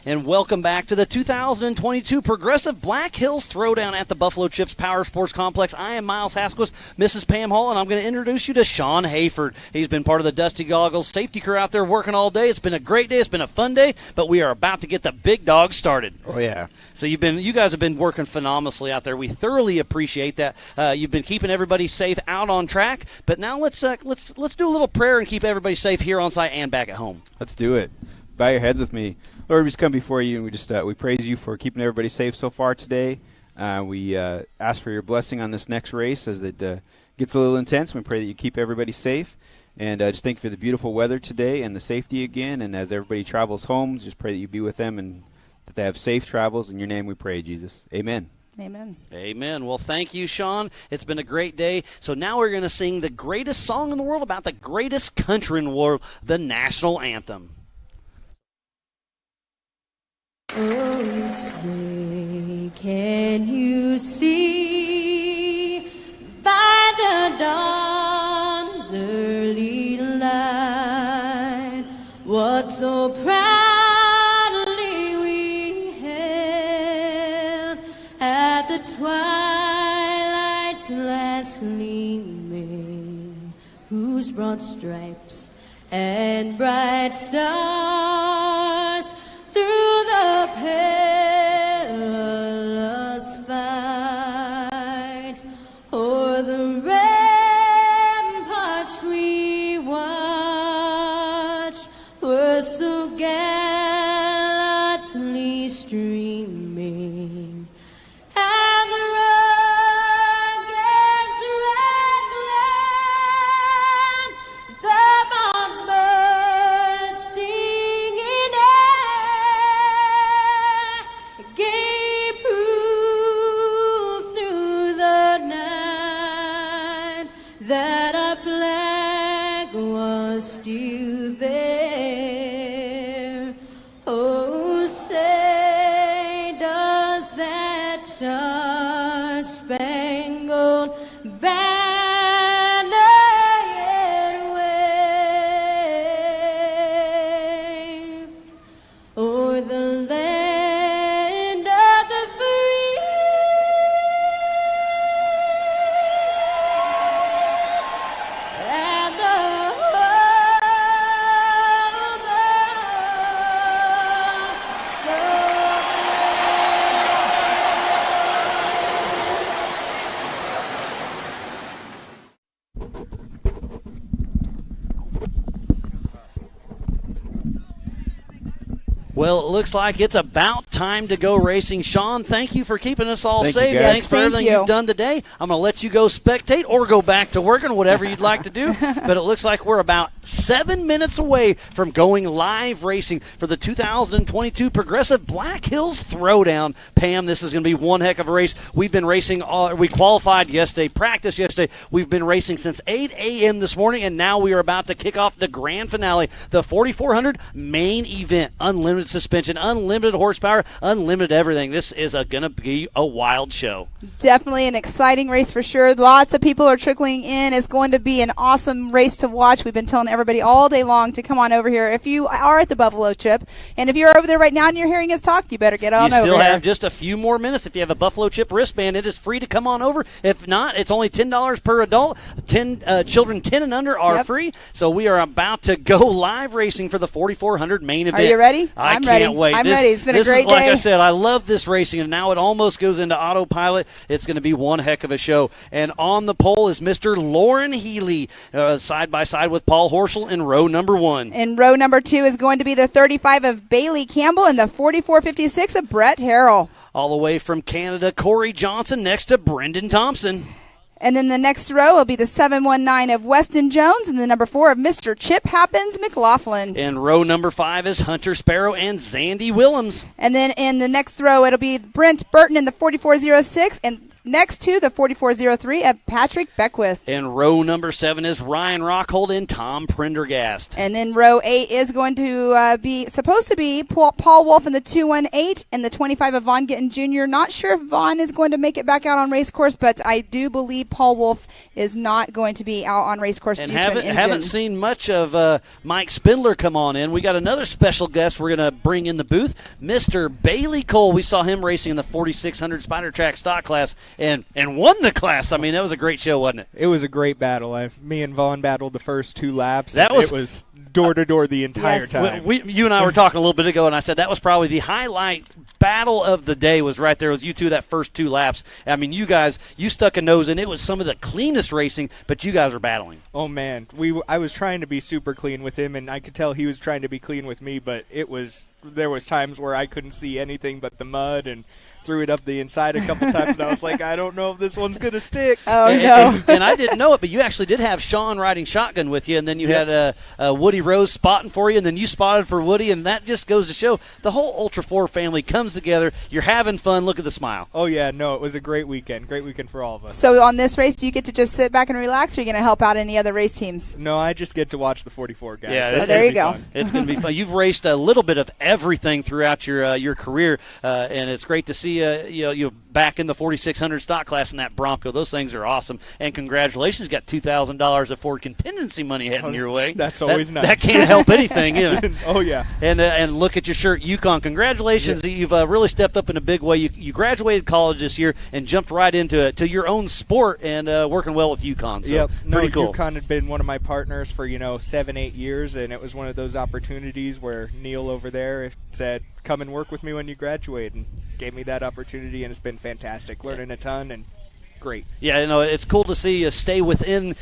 And welcome back to the 2022 Progressive Black Hills Throwdown at the Buffalo Chips Power Sports Complex. I am Miles Hasquist, Mrs. Pam Hall, and I'm going to introduce you to Sean Hayford. He's been part of the Dusty Goggles safety crew out there working all day. It's been a great day. It's been a fun day, but we are about to get the big dog started. Oh, yeah. So you guys have been working phenomenally out there. We thoroughly appreciate that. You've been keeping everybody safe out on track, but now let's do a little prayer and keep everybody safe here on site and back at home. Let's do it. Bow your heads with me. Lord, we just come before you, and we praise you for keeping everybody safe so far today. We ask for your blessing on this next race as it gets a little intense. We pray that you keep everybody safe. And just thank you for the beautiful weather today and the safety again. And as everybody travels home, just pray that you be with them and that they have safe travels. In your name we pray, Jesus. Amen. Amen. Amen. Well, thank you, Sean. It's been a great day. So now we're going to sing the greatest song in the world about the greatest country in the world, the national anthem. Oh, say, can you see by the dawn's early light what so proudly we hailed at the twilight's last gleaming, whose broad stripes and bright stars through the perilous fight, o'er the ramparts we watched, were so gallantly streaming, and the rugged red glare, the bombs bursting in air, gave proof through the night that our flag was still there. Oh, say, does that star-spangled banner yet wave o'er the land of the free? And the Well, it looks like it's about time to go racing. Sean, thank you for keeping us all Thank you, safe. guys. Thanks for Thank everything you. you've done today. I'm going to let you go spectate or go back to working, whatever you'd like to do. But it looks like we're about 7 minutes away from going live racing for the 2022 Progressive Black Hills Throwdown. Pam, this is going to be one heck of a race. We've been racing. We qualified yesterday, practiced yesterday. We've been racing since 8 a.m. this morning, and now we are about to kick off the grand finale, the 4,400 main event. Unlimited suspension, unlimited horsepower, unlimited everything. This is going to be a wild show. Definitely an exciting race for sure. Lots of people are trickling in. It's going to be an awesome race to watch. We've been telling everybody all day long to come on over here. If you are at the Buffalo Chip, and if you're over there right now and you're hearing us talk, you better get on over You still here. have just a few more minutes. If you have a Buffalo Chip wristband, it is free to come on over. If not, it's only $10 per adult. Children 10 and under are free. So we are about to go live racing for the 4,400 main event. Are you ready? I'm ready. can't wait. I'm This- ready. It's been a this great is, like day. I said, I love this racing, and now it almost goes into autopilot. It's going to be one heck of a show. And on the pole is Mr. Lauren Healy, side by side with Paul Horschel in row number 1. In row number 2 is going to be the 35 of Bailey Campbell and the 44.56 of Brett Harrell. All the way from Canada, Corey Johnson next to Brendan Thompson. And then the next row will be the 719 of Weston Jones and the number 4 of Mr. Chip McLaughlin. In row number 5 is Hunter Sparrow and Zandy Willems. And then in the next row, it'll be Brent Burton in the 44.06 and next to the 4403 of Patrick Beckwith. And row number 7 is Ryan Rockhold and Tom Prendergast. And then row 8 is going to be supposed to be Paul Wolf in the 218 and the 25 of Vaughn Gittin Jr. Not sure if Vaughn is going to make it back out on race course, but I do believe Paul Wolf is not going to be out on race course And due to an engine. haven't seen much of Mike Spindler come on in. We got another special guest we're going to bring in the booth, Mr. Bailey Cole. We saw him racing in the 4600 Spider Track stock class and won the class. I mean, that was a great show, wasn't it? It was a great battle. Me and Vaughn battled the first 2 laps. It was door to door the entire Yes. time. You and I were talking a little bit ago, and I said that was probably the highlight battle of the day was right there. It was you two that first 2 laps. I mean, you guys, you stuck a nose in. It was some of the cleanest racing, but you guys were battling. Oh man, I was trying to be super clean with him, and I could tell he was trying to be clean with me. But there was times where I couldn't see anything but the mud, and threw it up the inside a couple times, and I was like, I don't know if this one's gonna stick. Oh, and, no. and I didn't know it, but you actually did have Sean riding shotgun with you, and then you had Woody Rose spotting for you, and then you spotted for Woody, and that just goes to show the whole Ultra 4 family comes together. You're having fun. Look at the smile. Oh yeah, no, it was a great weekend for all of us. So on this race, do you get to just sit back and relax, or are you going to help out any other race teams? No, I just get to watch the 44 guys. Yeah, That's there gonna you be go. fun. It's going to be fun. You've raced a little bit of everything throughout your career, and it's great to see you back in the 4600 stock class in that Bronco. Those things are awesome. And congratulations, you got $2,000 of Ford contingency money heading your way. That's always nice. That can't help anything, you know. Oh yeah. And look at your shirt, Yukon. Congratulations, you've really stepped up in a big way. You graduated college this year and jumped right into it, to your own sport, and working well with Yukon. So Yep. No, pretty cool. UConn had been one of my partners for 7-8 years, and it was one of those opportunities where Neil over there said, "Come and work with me when you graduate," and gave me that opportunity, and it's been fantastic. Learning a ton and great. Yeah, it's cool to see you stay within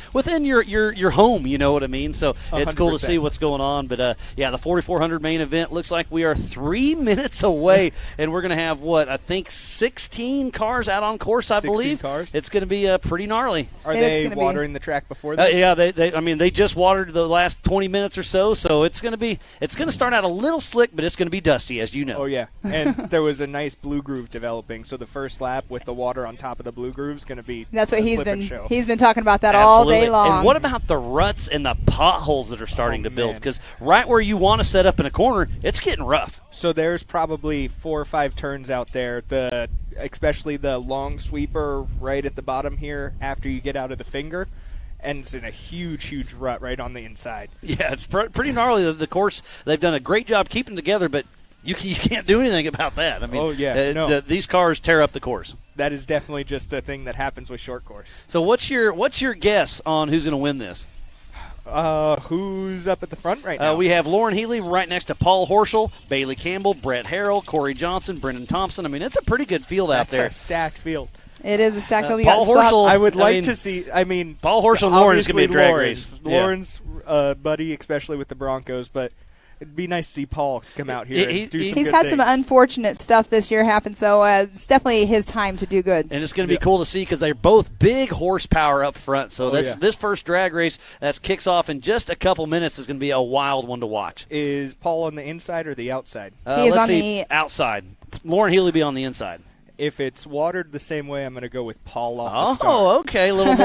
your home. You know what I mean? So it's cool to 100%. see what's going on. But the 4400 main event looks like we are 3 minutes away, and we're going to have I think 16 cars out on course. I 16 believe cars. It's going to be pretty gnarly. Are It is they gonna be. watering the track before that? Yeah, they just watered the last 20 minutes or so. So it's going to start out a little slick, but it's going to be dusty, as you know. Oh yeah, and there was a nice blue groove developing. So the first lap with the water on top of the blue groove is going to be That's what a he's slip and been show. he's been talking about that all Absolutely. day long. And what about the ruts and the potholes that are starting Oh, to build? man. Because right where you want to set up in a corner, it's getting rough. So there's probably 4 or 5 turns out there. Especially the long sweeper right at the bottom here after you get out of the finger, and it's in a huge rut right on the inside. Yeah, it's pretty gnarly. The course, they've done a great job keeping together, but you can't do anything about that. I mean, Oh, yeah, no. these cars tear up the course. That is definitely just a thing that happens with short course. So what's your guess on who's going to win this? Who's up at the front right now? We have Lauren Healy right next to Paul Horschel, Bailey Campbell, Brett Harrell, Corey Johnson, Brendan Thompson. I mean, it's a pretty good field out That's there. a stacked field. It is a stack field. Paul Horschel. I would like mean, to see. Paul Horschel and Lauren is going to be a drag Lawrence. race. Yeah. Lawrence, buddy, especially with the Broncos, but it'd be nice to see Paul come out here and do some He's good had some things. unfortunate stuff this year happen, so it's definitely his time to do good. And it's going to be cool to see because they're both big horsepower up front. So this first drag race that kicks off in just a couple minutes is going to be a wild one to watch. Is Paul on the inside or the outside? He is Let's on see, the outside. Lauren Healy be on the inside. If it's watered the same way, I'm going to go with Paul off the start. Oh, okay. A little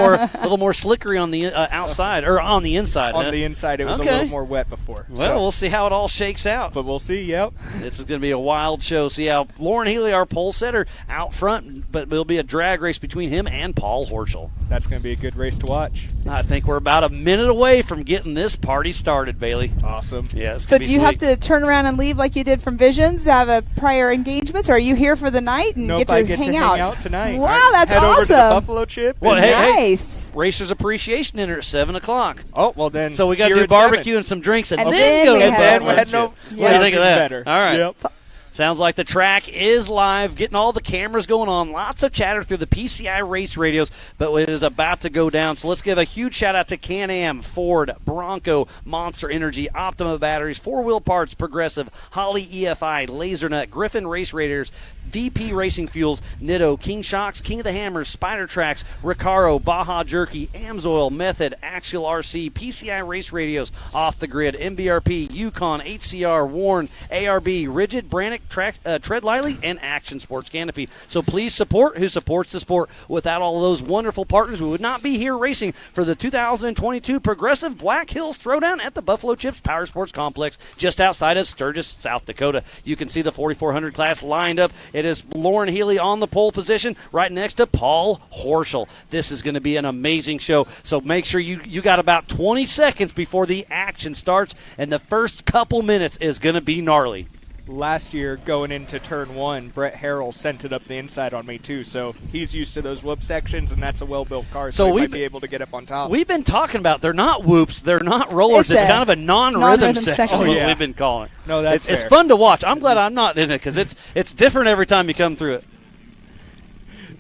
more slickery on the outside or on the inside. On huh? the inside, it was Okay. a little more wet before. Well, we'll see how it all shakes out. But we'll see, yep. This is going to be a wild show. See how Lauren Healy, our pole setter, out front, but it'll be a drag race between him and Paul Horschel. That's going to be a good race to watch. I think we're about a minute away from getting this party started, Bailey. Awesome. Yeah, it's So gonna do be you have sweet. to turn around and leave like you did from Visions, have a prior engagements, or are you here for the night and Nope, get to I get hang to out? hang out tonight. Wow, that's Head over to the awesome. Buffalo Chip. Well, and- hey, Nice. Racers Appreciation Dinner at 7 o'clock. Oh, well then. So we got to here do at 7. barbecue and some drinks and And then then go we to And have then Buffalo we're heading Chip. over. What do you think of that? Better. All right. Yep. Sounds like the track is live, getting all the cameras going on. Lots of chatter through the PCI race radios, but it is about to go down. So let's give a huge shout-out to Can-Am, Ford, Bronco, Monster Energy, Optima Batteries, 4-Wheel Parts, Progressive, Holly EFI, Lasernut, Griffin Race Raiders, VP Racing Fuels, Nitto, King Shocks, King of the Hammers, Spider Tracks, Recaro, Baja Jerky, Amsoil, Method, Axial RC, PCI Race Radios, Off the Grid, MBRP, Yukon, HCR, Warren, ARB, Rigid, Brannick, Tread Lightly, and Action Sports Canopy. So please support who supports the sport. Without all of those wonderful partners, we would not be here racing for the 2022 Progressive Black Hills Throwdown at the Buffalo Chips Power Sports Complex just outside of Sturgis, South Dakota. You can see the 4,400 class lined up. It is Lauren Healy on the pole position right next to Paul Horschel. This is going to be an amazing show. So make sure you got about 20 seconds before the action starts, and the first couple minutes is going to be gnarly. Last year, going into turn 1, Brett Harrell sent it up the inside on me, too. So he's used to those whoop sections, and that's a well-built car, so he might be able to get up on top. We've been talking about they're not whoops, they're not rollers. It's kind of a non-rhythm section, what we've been calling. No, that's it's fun to watch. I'm glad I'm not in it because it's different every time you come through it.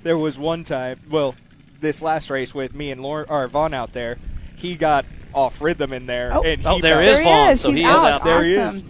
There was one time, this last race with me and Vaughn out there, he got off rhythm in there. And there is Vaughn, so he is out there. There he is.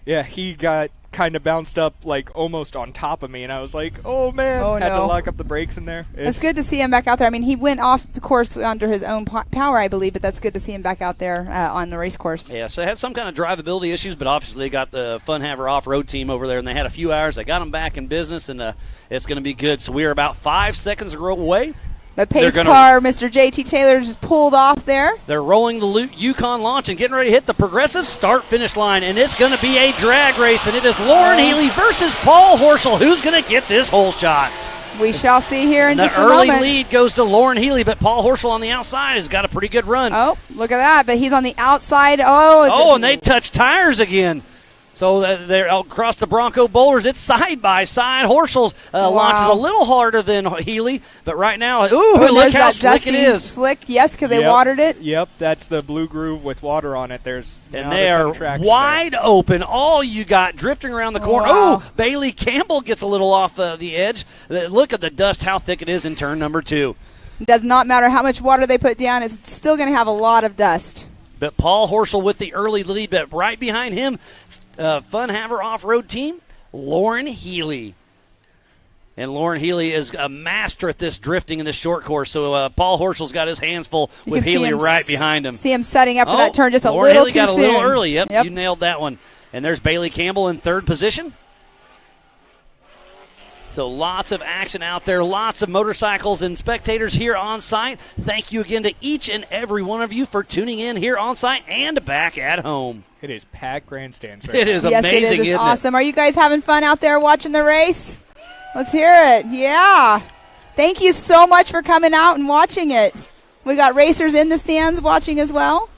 Yeah, he got kind of bounced up like almost on top of me, and I was like, oh man, had to lock up the brakes in there. It's good to see him back out there. I mean, he went off the course under his own power, I believe, but that's good to see him back out there on the race course. Yeah, so they had some kind of drivability issues, but obviously they got the Fun Haver off-road team over there, and they had a few hours. They got them back in business, and it's going to be good. So we are about 5 seconds away. The pace car, Mr. J.T. Taylor, just pulled off there. They're rolling the Yukon launch and getting ready to hit the Progressive start-finish line, and it's going to be a drag race, and it is Lauren Healy versus Paul Horschel. Who's going to get this hole shot? We shall see here in just a moment. The early lead goes to Lauren Healy, but Paul Horschel on the outside has got a pretty good run. Oh, look at that, but he's on the outside. And they touch tires again. So they're across the Bronco boulders. It's side by side. Horschel launches a little harder than Healy, but right now, look how slick it is. Slick, yes, because they watered it. Yep, that's the blue groove with water on it. And they are wide open. All you got drifting around the corner. Wow. Bailey Campbell gets a little off the edge. Look at the dust, how thick it is in turn number 2. It does not matter how much water they put down. It's still going to have a lot of dust. But Paul Horschel with the early lead, but right behind him, Fun Haver off-road team, Lauren Healy. And Lauren Healy is a master at this drifting in this short course. So Paul Horschel's got his hands full with Healy right behind him. See him setting up for that turn just a Lauren little Healy too got soon. a little early. Yep, you nailed that one. And there's Bailey Campbell in third position. So lots of action out there, lots of motorcycles and spectators here on site. Thank you again to each and every one of you for tuning in here on site and back at home. It is packed grandstands right It now. is amazing, yes, it is. isn't awesome. it? Are you guys having fun out there watching the race? Let's hear it. Yeah. Thank you so much for coming out and watching it. We got racers in the stands watching as well.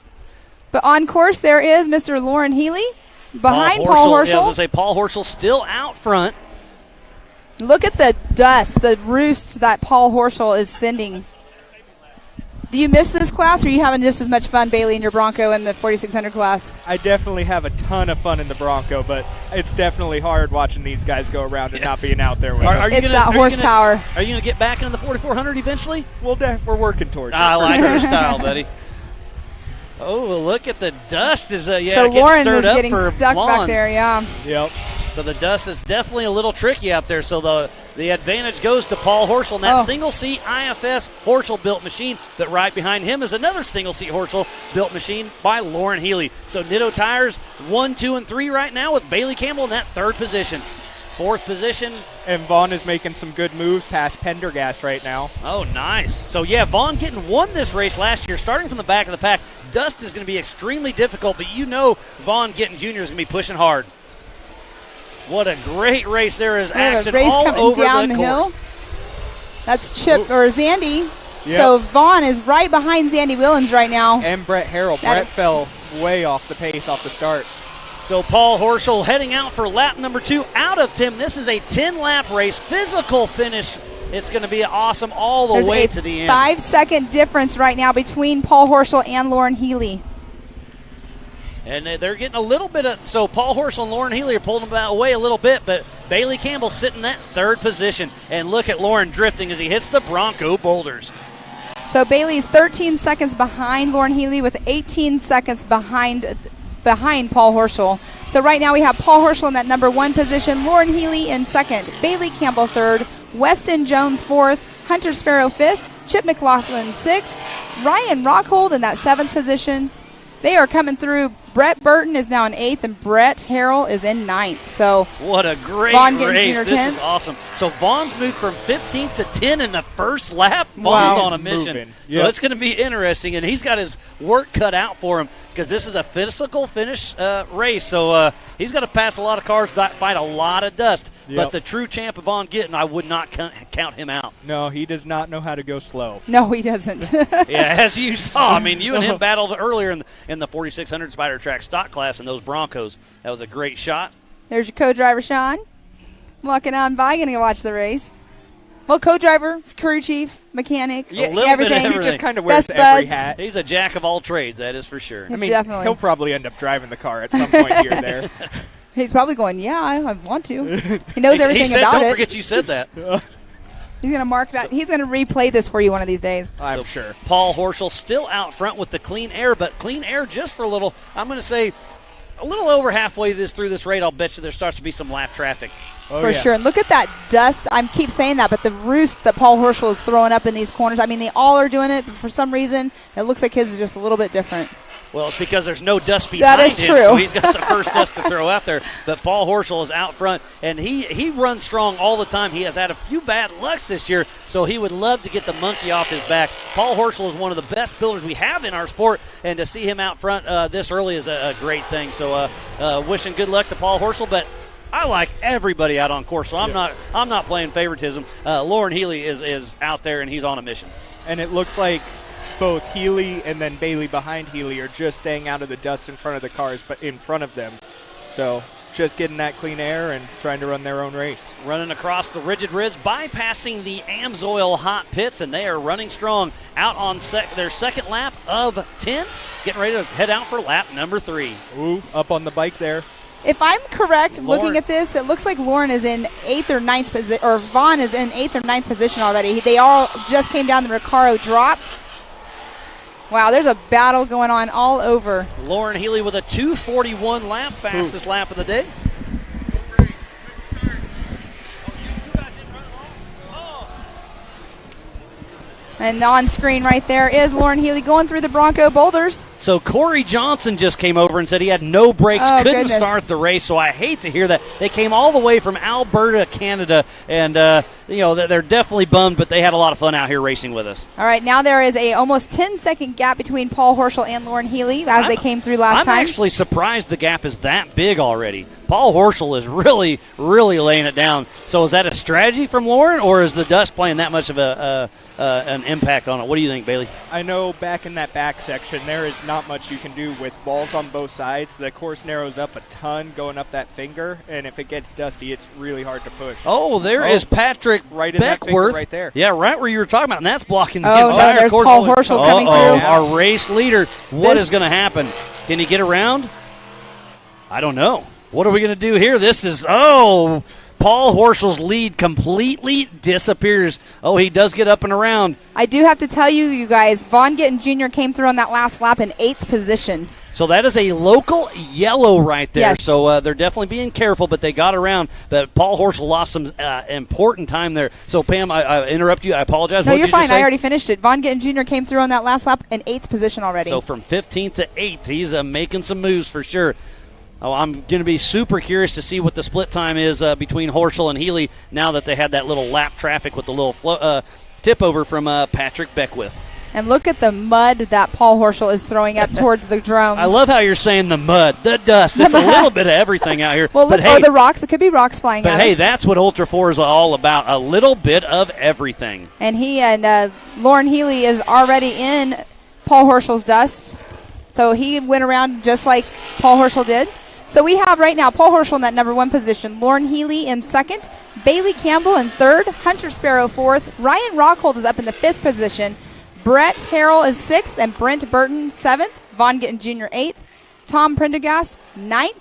But on course there is Mr. Lauren Healy behind Paul Horschel. Yeah, I was going to say Paul Horschel still out front. Look at the dust, the roost that Paul Horschel is sending. Do you miss this class, or are you having just as much fun, Bailey, in your Bronco in the 4600 class? I definitely have a ton of fun in the Bronco, but it's definitely hard watching these guys go around and not being out there with them. It's that horsepower. Are you going to get back into the 4400 eventually? We're working towards it. I like your style, buddy. Oh, look at the dust. So Lauren is getting stuck back there, yeah. Yep. So the dust is definitely a little tricky out there. So the advantage goes to Paul Horschel in that single-seat IFS Horschel-built machine. But right behind him is another single-seat Horschel-built machine by Lauren Healy. So Nitto Tires 1, 2, and 3 right now with Bailey Campbell in that third position. Fourth position. And Vaughn is making some good moves past Pendergast right now. Oh, nice. So, yeah, Vaughn won this race last year, starting from the back of the pack. Dust is going to be extremely difficult, but you know Vaughn Gittin Jr. is going to be pushing hard. What a great race. There is action all over down the hill. course. That's Chip or Zandy. Yep. So Vaughn is right behind Zandy Williams right now. And Brett Harrell. Brett fell way off the pace off the start. So Paul Horschel heading out for lap number 2 out of Tim. This is a 10-lap race, physical finish. It's going to be awesome all the way to the end. 5-second difference right now between Paul Horschel and Lauren Healy. And they're getting a little bit of, so Paul Horschel and Lauren Healy are pulling them away a little bit, but Bailey Campbell sitting in that third position. And look at Lauren drifting as he hits the Bronco boulders. So Bailey's 13 seconds behind Lauren Healy with 18 seconds behind Paul Horschel. So right now we have Paul Horschel in that number 1 position, Lauren Healy in second, Bailey Campbell third, Weston Jones fourth, Hunter Sparrow fifth, Chip McLaughlin sixth, Ryan Rockhold in that 7th position. They are coming through Brett Burton is now in 8th, and Brett Harrell is in 9th. So what a great Vaughn getting race. junior This 10th. is awesome. So Vaughn's moved from 15th to 10 in the first lap. Wow. Vaughn's on a mission. Moving. So Yep. it's going to be interesting, and he's got his work cut out for him because this is a physical finish race. So he's got to pass a lot of cars, fight a lot of dust. Yep. But the true champ of Vaughn Gittin, I would not count him out. No, he does not know how to go slow. no, he doesn't. Yeah, as you saw. I mean, you and him battled earlier in the 4600 Spider Track stock class in those Broncos. That was a great shot. There's your co-driver, Sean. Walking on by, going to watch the race. Well, co-driver, crew chief, mechanic, Yeah, a little bit of everything. He everything. just kind of wears Best every buds. hat. He's a jack of all trades, that is for sure. I mean, Definitely. he'll probably end up driving the car at some point here or there. He's probably going, yeah, I want to. He knows He everything said, about don't it. forget you said that. He's going to mark that. He's going to replay this for you one of these days. I'm So sure. Paul Horschel still out front with the clean air, but clean air just for a little, I'm going to say a little over halfway through this race, I'll bet you there starts to be some lap traffic. Oh, For yeah. sure. And look at that dust. I keep saying that, but the roost that Paul Horschel is throwing up in these corners, I mean, they all are doing it, but for some reason, it looks like his is just a little bit different. Well, it's because there's no dust behind That is him, true. so he's got the first dust to throw out there. But Paul Horschel is out front, and he runs strong all the time. He has had a few bad lucks this year, so he would love to get the monkey off his back. Paul Horschel is one of the best builders we have in our sport, and to see him out front this early is a great thing. So wishing good luck to Paul Horschel, but I like everybody out on course, so I'm not playing favoritism. Lauren Healy is out there, and he's on a mission. And it looks like both Healy and then Bailey behind Healy are just staying out of the dust in front of the cars, but in front of them. So just getting that clean air and trying to run their own race. Running across the rigid ridge, bypassing the Amsoil hot pits, and they are running strong out on their second lap of 10, getting ready to head out for lap number 3. Ooh, up on the bike there. If I'm correct, Lauren. looking at this, it looks like Lauren is in 8th or 9th position, or Vaughn is in 8th or 9th position already. They all just came down the Recaro drop. Wow, there's a battle going on all over. Lauren Healy with a 2:41 lap, fastest lap of the day. And on screen right there is Lauren Healy going through the Bronco boulders. So Corey Johnson just came over and said he had no brakes, Oh, couldn't goodness. start the race. So I hate to hear that. They came all the way from Alberta, Canada, and they're definitely bummed, but they had a lot of fun out here racing with us. All right, now there is a almost 10-second gap between Paul Horschel and Lauren Healy as they came through last I'm time. actually surprised the gap is that big already. Paul Horschel is really, really laying it down. So is that a strategy from Lauren, or is the dust playing that much of an impact on it? What do you think, Bailey? I know back in that back section there is not much you can do with balls on both sides. The course narrows up a ton going up that finger, and if it gets dusty, it's really hard to push. Oh, there is Patrick Right in that finger Beckworth. right there. Yeah, right where you were talking about, and that's blocking the Oh, no, entire there's course. Paul Horschel coming Uh-oh, through. our race leader. What This- is going to happen? Can he get around? I don't know. What are we going to do here? Paul Horschel's lead completely disappears. Oh, he does get up and around. I do have to tell you guys, Vaughn Gittin Jr. came through on that last lap in 8th position. So that is a local yellow right there. Yes. So they're definitely being careful, but they got around. But Paul Horschel lost some important time there. So, Pam, I interrupt you. I apologize. No, What you're did you fine. say? I already finished it. Vaughn Gittin Jr. came through on that last lap in 8th position already. So from 15th to 8th, he's making some moves for sure. Oh, I'm going to be super curious to see what the split time is between Horschel and Healy now that they had that little lap traffic with the little tip over from Patrick Beckwith. and look at the mud that Paul Horschel is throwing up towards the drums. I love how you're saying the mud, the dust. It's a little bit of everything out here. Well, but look, hey, or the rocks. It could be rocks flying but at hey, us. that's what Ultra 4 is all about, a little bit of everything. And he and Lauren Healy is already in Paul Horschel's dust. So he went around just like Paul Horschel did. So we have right now Paul Horschel in that number 1 position, Lauren Healy in 2nd, Bailey Campbell in 3rd, Hunter Sparrow 4th, Ryan Rockhold is up in the 5th position, Brett Harrell is 6th, and Brent Burton 7th, Vaughn Gittin Jr. 8th, Tom Prendergast 9th,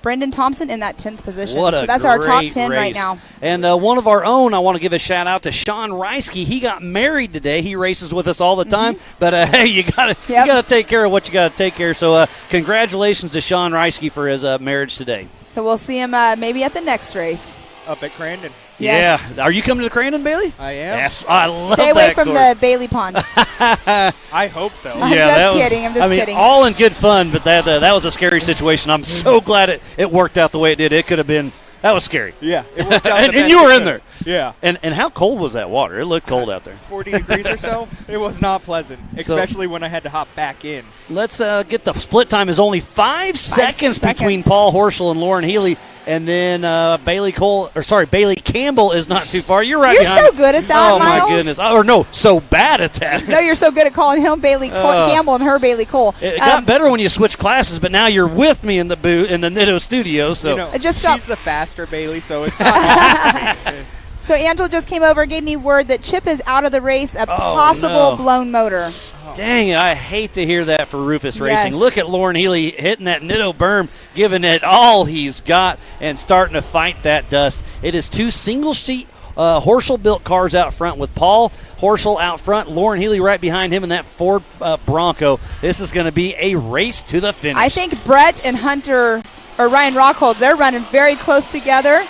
Brendan Thompson in that 10th position. What a so that's our top great 10 right race. now. And one of our own, I want to give a shout out to Sean Reisky. He got married today. He races with us all the time. But hey, you gotta take care of what you gotta take care of. So congratulations to Sean Reisky for his marriage today. So we'll see him maybe at the next race. Up at Crandon. Yes. Yeah. Are you coming to the Crandon, Bailey? I am. Yes. I love Stay away that from course. the Bailey Pond. I hope so. I'm Yeah, just that was, kidding. I'm just I mean, kidding. all in good fun, but that was a scary situation. I'm so glad it worked out the way it did. It could have been. That was scary. Yeah, it worked out. And the best you were it in could. there. Yeah. And how cold was that water? It looked cold out there. 40 degrees or so. It was not pleasant, especially when I had to hop back in. Let's get the split time is only 5 seconds between Paul Horschel and Lauren Healy. And then Bailey Campbell is not too far. You're right You're behind. so good at that, Oh, Miles. my goodness. Or no, so bad at that. No, you're so good at calling him Bailey Campbell and her Bailey Cole. It got better when you switch classes, but now you're with me in the booth in the Nitto studio. So You know, I just she's got- the faster Bailey, so it's not hard for me. So Angela just came over and gave me word that Chip is out of the race, a Oh, possible no. blown motor. dang it, I hate to hear that for Rufus Racing. Yes. Look at Lauren Healy hitting that Nitto berm, giving it all he's got, and starting to fight that dust. It is two single-sheet Horschel-built cars out front with Paul Horschel out front, Lauren Healy right behind him in that Ford Bronco. This is going to be a race to the finish. I think Brett and Hunter, or Ryan Rockhold, they're running very close together.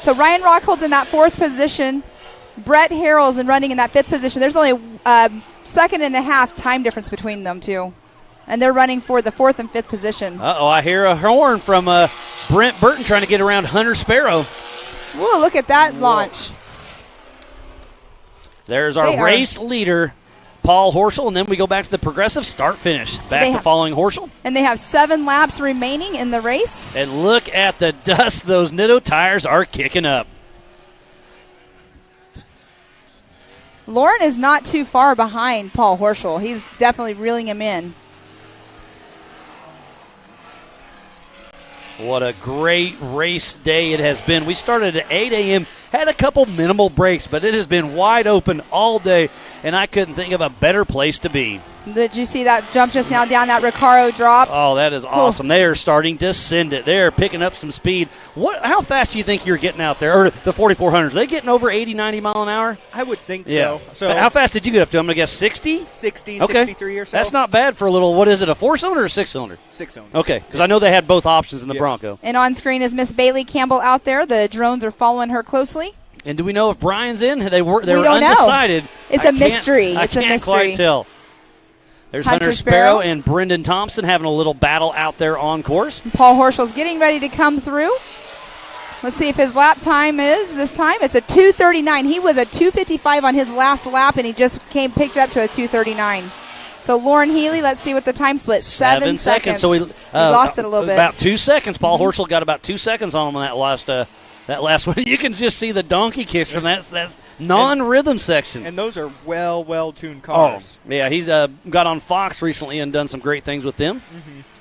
So Ryan Rockhold's in that fourth position. Brett Harrell's running in that fifth position. There's only a second and a half time difference between them two. And they're running for the fourth and fifth position. Uh-oh, I hear a horn from Brent Burton trying to get around Hunter Sparrow. Whoa, look at that launch. There's our They are- race leader, Paul Horschel, and then we go back to the progressive start-finish. Back to following Horschel. And they have 7 laps remaining in the race. And look at the dust those Nitto tires are kicking up. Lauren is not too far behind Paul Horschel. He's definitely reeling him in. What a great race day it has been. We started at 8 a.m., had a couple minimal breaks, but it has been wide open all day, and I couldn't think of a better place to be. Did you see that jump just now down that Recaro drop? Oh, that is awesome. They are starting to send it. They are picking up some speed. How fast do you think you're getting out there? Or the 4400s, are they getting over 80, 90 mile an hour? I would think Yeah. so. So How fast did you get up to? I'm going to guess 60? 60, Okay. 63 or so. That's not bad for a little, what is it, a 4-cylinder or a 6-cylinder? 6-cylinder. Okay, because I know they had both options in the Yeah. Bronco. And on screen is Miss Bailey Campbell out there. The drones are following her closely. And do we know if Brian's in? They were don't know. undecided. It's I a can't- mystery. I It's a can't mystery. quite tell. There's Hunter Sparrow and Brendan Thompson having a little battle out there on course. Paul Horschel's getting ready to come through. Let's see if his lap time is this time. It's a 2:39. He was a 2:55 on his last lap, and he just picked it up to a 2:39. So Lauren Healy, let's see what the time split. 7 seconds. So we lost it a little bit. About 2 seconds. Paul Horschel got about 2 seconds on him on that last one. You can just see the donkey kicks from that non-rhythm section. And those are well-tuned cars. Oh, yeah, he's got on Fox recently and done some great things with them.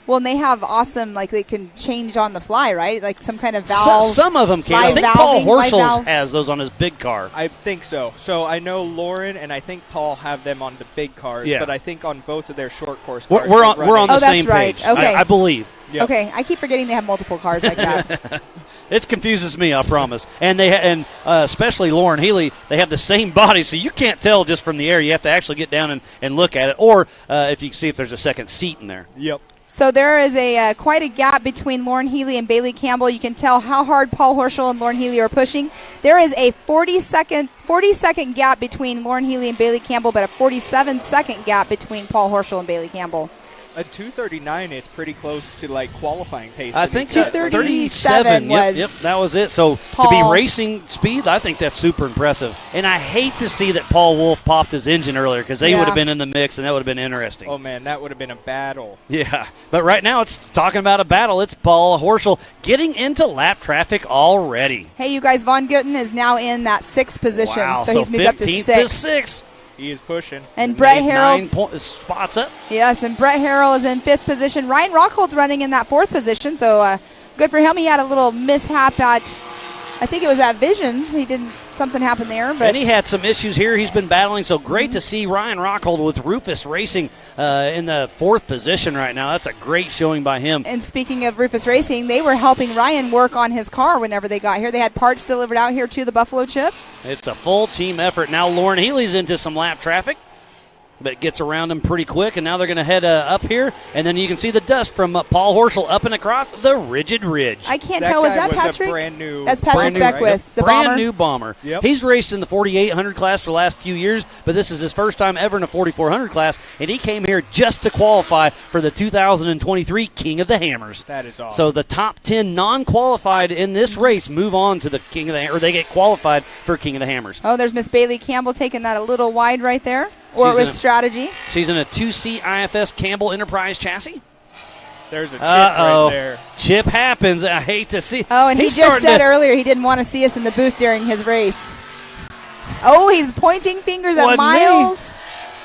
Well, and they have awesome, like they can change on the fly, right? Like some kind of valve. Some of them can. I live think Paul valving, live Horschel valve. has those on his big car. I think so. So I know Lauren and I think Paul have them on the big cars, Yeah. but I think on both of their short course cars. We're on Oh, the that's same right. page. Okay. I believe. Yep. Okay, I keep forgetting they have multiple cars like that. It confuses me, I promise. And especially Lauren Healy, they have the same body, so you can't tell just from the air. You have to actually get down and look at it, or if you can see if there's a second seat in there. Yep. So there is a quite a gap between Lauren Healy and Bailey Campbell. You can tell how hard Paul Horschel and Lauren Healy are pushing. There is a 40-second gap between Lauren Healy and Bailey Campbell, but a 47-second gap between Paul Horschel and Bailey Campbell. A 2:39 is pretty close to like qualifying pace. I for think these guys. 37 was Yep, that was it. So to Paul. be racing speed, I think that's super impressive. And I hate to see that Paul Wolf popped his engine earlier because they Yeah. would have been in the mix and that would have been interesting. Oh man, that would have been a battle. Yeah, but right now it's talking about a battle. It's Paul Horschel getting into lap traffic already. Hey, you guys, Von Gutten is now in that 6th position. Wow, so he's moved up to 15th 6. to 6th. He is pushing. And Brett Made Harrell's spots up. Yes, and Brett Harrell is in 5th position. Ryan Rockhold's running in that 4th position, so good for him. He had a little mishap at, I think it was at Visions. Something happened there. But And he had some issues here. He's been battling, so great to see Ryan Rockhold with Rufus Racing in the 4th position right now. That's a great showing by him. And speaking of Rufus Racing, they were helping Ryan work on his car whenever they got here. They had parts delivered out here to the Buffalo Chip. It's a full team effort. Now Lauren Healy's into some lap traffic. but gets around him pretty quick, and now they're going to head up here, and then you can see the dust from Paul Horschel up and across the Rigid Ridge. I can't That tell. Was guy that was a Patrick? brand new- That's Patrick Brand new, Beckwith, the brand bomber. new bomber. Yep. He's raced in the 4,800 class for the last few years, but this is his first time ever in a 4,400 class, and he came here just to qualify for the 2023 King of the Hammers. That is awesome. So the top 10 non-qualified in this race move on to the King of the or they get qualified for King of the Hammers. Oh, there's Miss Bailey Campbell taking that a little wide right there. Or She's it in was a- strategy. She's in a 2C IFS Campbell Enterprise chassis. There's a chip Uh-oh. right there. Chip happens. I hate to see. Oh, and he He's just starting said to- earlier he didn't want to see us in the booth during his race. Oh, he's pointing fingers at Wasn't me. Miles.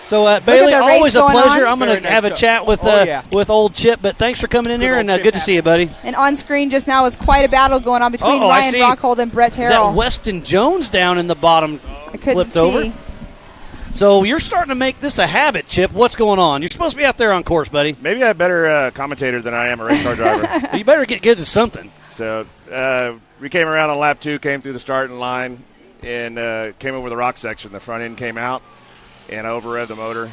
So, at Bailey, the race always a going pleasure. on. I'm going Very to nice have a job. chat with Oh, yeah. with old Chip, but thanks for coming in here, old and Chip good to see you, buddy. And on screen just now is quite a battle going on between Uh-oh, I Ryan see. Rockhold and Brett Is Terrell. that Weston Jones down in the bottom I couldn't flipped see. over? So you're starting to make this a habit, Chip. What's going on? You're supposed to be out there on course, buddy. Maybe I'm a better commentator than I am a race car driver. You better get good at something. So we came around on lap 2, came through the starting line, and came over the rock section. The front end came out, and I overrevved the motor,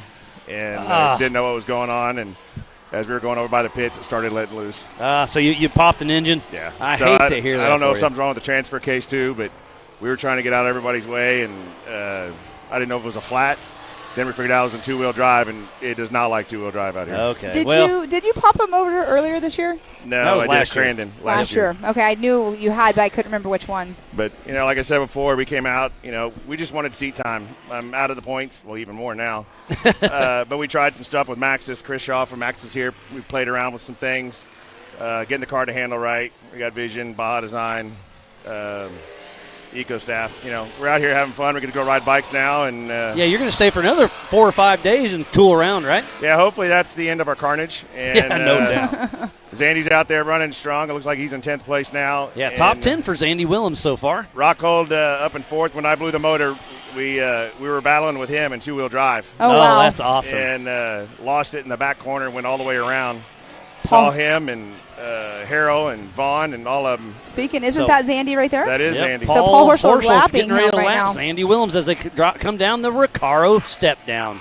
and didn't know what was going on. And as we were going over by the pits, it started letting loose. So you popped an engine. Yeah, I So hate to hear that. I don't know for if you. something's wrong with the transfer case too, but we were trying to get out of everybody's way, and I didn't know if it was a flat. Then we figured out it was in two-wheel drive, and it does not like two-wheel drive out here. Okay. Did you pop him over earlier this year? That No, was I did last year. Crandon Last year. Okay, I knew you had, but I couldn't remember which one. But, like I said before, we came out, we just wanted seat time. I'm out of the points, well, even more now. But we tried some stuff with Maxis. Chris Shaw from Maxis here. We played around with some things, getting the car to handle right. We got Vision, Baja Design, EcoStaff. We're out here having fun. We're going to go ride bikes now. And Yeah, you're going to stay for another 4 or 5 days and tool around, right? yeah, hopefully that's the end of our carnage. And, Yeah, no doubt. Zandy's out there running strong. It looks like he's in 10th place now. Yeah, And, top 10 for Zandy Willems so far. Rockhold up in 4th. When I blew the motor, we were battling with him in two-wheel drive. Oh, wow. That's awesome. And lost it in the back corner and went all the way around. Paul- Saw him and Harrell and Vaughn and all of them. Speaking, isn't So- that Zandy right there? That is Yep, Andy. So Paul Horschel is lapping getting ready him to right lap now. Zandy Willems as they come down the Recaro step down.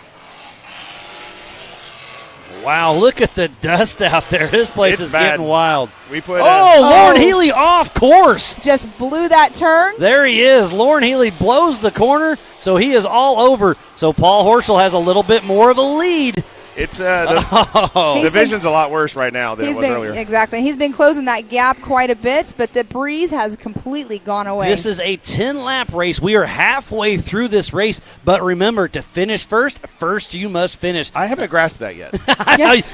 Wow, look at the dust out there. This place It's is bad. getting wild. We put Lauren Oh. Healy off course. Just blew that turn. There he is. Lauren Healy blows the corner, so he is all over. So Paul Horschel has a little bit more of a lead. it's the Oh, division's a lot worse right now than it He's was been earlier. exactly. He's been closing that gap quite a bit, but the breeze has completely gone away. this is a 10-lap race. We are halfway through this race, but remember, to finish first you must finish. I haven't grasped that yet.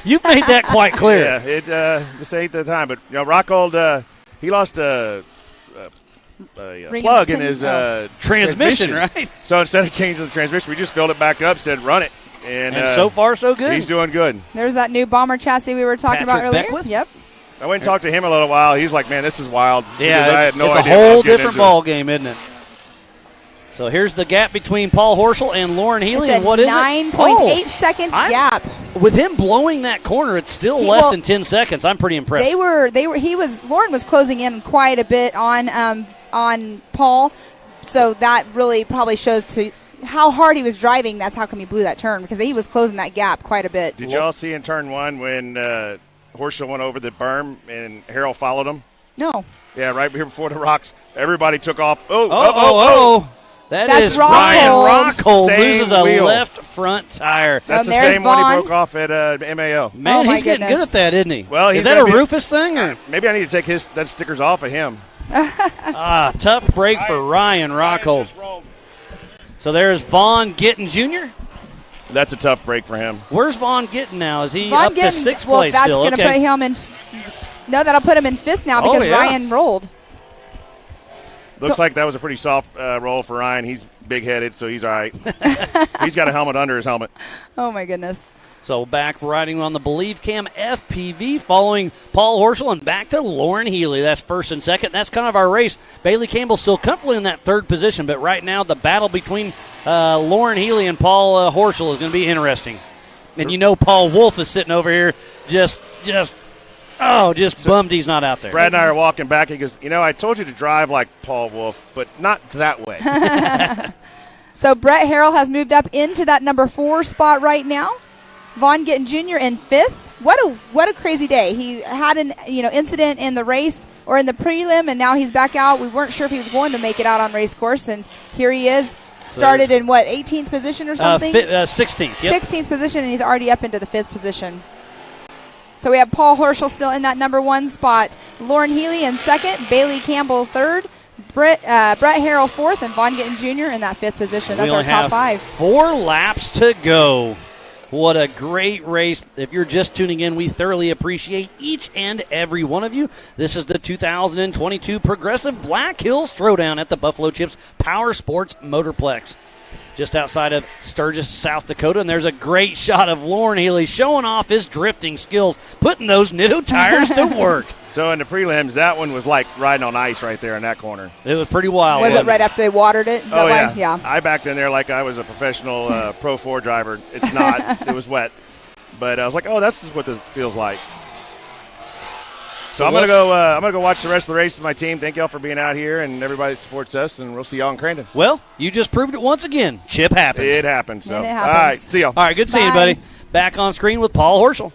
You've made that quite clear. Yeah, this ain't the time. But Rockhold, he lost a Ring plug in pin- his Transmission, right? So instead of changing the transmission, we just filled it back up, said run it, and so far, so good. he's doing good. There's that new bomber chassis we were talking about Patrick earlier. Beckwith? Yep. I went and talked to him a little while. He's like, man, this is wild. Yeah, Because I had no it's idea a what I whole was getting different into. ball game, isn't it? So here's the gap between Paul Horschel and Lauren Healy. It's And a what is it? 9.8 second I'm- gap. With him blowing that corner, it's still He- less well, than 10 seconds. I'm pretty impressed. Lauren was closing in quite a bit on Paul, so that really probably shows to how hard he was driving. That's how come he blew that turn, because he was closing that gap quite a bit. Did y'all see in turn one when Horschel went over the berm and Harrell followed him? No. Yeah, right here before the rocks. Everybody took off. Oh. That That's is Ryan Rockhold. Rockhold Same loses a wheel. left front tire. That's And the there's same one Vaughn. he broke off at MAO. Man, Oh, my he's getting goodness. good at that, isn't he? Well, is he's that a gonna be- Rufus thing? Or? Maybe I need to take that stickers off of him. Tough break for Ryan Rockhold. So there's Vaughn Gittin Jr. That's a tough break for him. Where's Vaughn Gittin now? Is he Vaughn up to Gittin- 6th well, place that's still? going to Okay. put him in. No, that'll put him in 5th now Oh, because yeah. Ryan rolled. Looks So- like that was a pretty soft roll for Ryan. He's big-headed, so he's all right. He's got a helmet under his helmet. Oh my goodness. So back riding on the Believe Cam FPV following Paul Horschel and back to Lauren Healy. That's first and second. That's kind of our race. Bailey Campbell still comfortably in that third position, but right now the battle between Lauren Healy and Paul Horschel is going to be interesting. And you know Paul Wolf is sitting over here just bummed he's not out there. Brad and I are walking back. He goes, I told you to drive like Paul Wolf, but not that way. So Brett Harrell has moved up into that number 4 spot right now. Vaughn Gittin Jr. in 5th. What a crazy day. He had an incident in the race or in the prelim, and now he's back out. We weren't sure if he was going to make it out on race course, and here he is. Started in 18th position or something? 16th. Yep. 16th position, and he's already up into the 5th position. So we have Paul Horschel still in that number 1 spot. Lauren Healy in 2nd, Bailey Campbell 3rd, Brett Harrell 4th, and Vaughn Gittin Jr. in that 5th position. That's our top 5. 4 laps to go. What a great race. If you're just tuning in, we thoroughly appreciate each and every one of you. This is the 2022 Progressive Black Hills Throwdown at the Buffalo Chips Power Sports Motorplex, just outside of Sturgis, South Dakota. And there's a great shot of Lauren Healy showing off his drifting skills, putting those Nitto tires to work. So in the prelims, that one was like riding on ice right there in that corner. It was pretty wild. Was it right after they watered it? Is that why? Yeah. I backed in there like I was a professional Pro 4 driver. It's not. It was wet. But I was like, oh, that's just what this feels like. So I'm gonna go watch the rest of the race with my team. Thank y'all for being out here and everybody that supports us, and we'll see y'all in Crandon. Well, you just proved it once again. Chip happens. It happens. So. It happens. All right, see y'all. All right, good seeing you, buddy. Back on screen with Paul Horschel.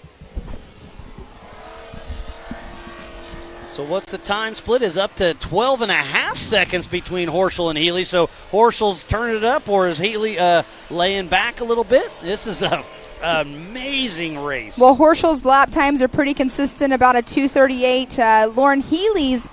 So what's the time split? Is up to 12 and a half seconds between Horschel and Healy. So Horschel's turning it up, or is Healy laying back a little bit? This is an amazing race. Well, Horschel's lap times are pretty consistent, about a 2:38. Lauren Healy's,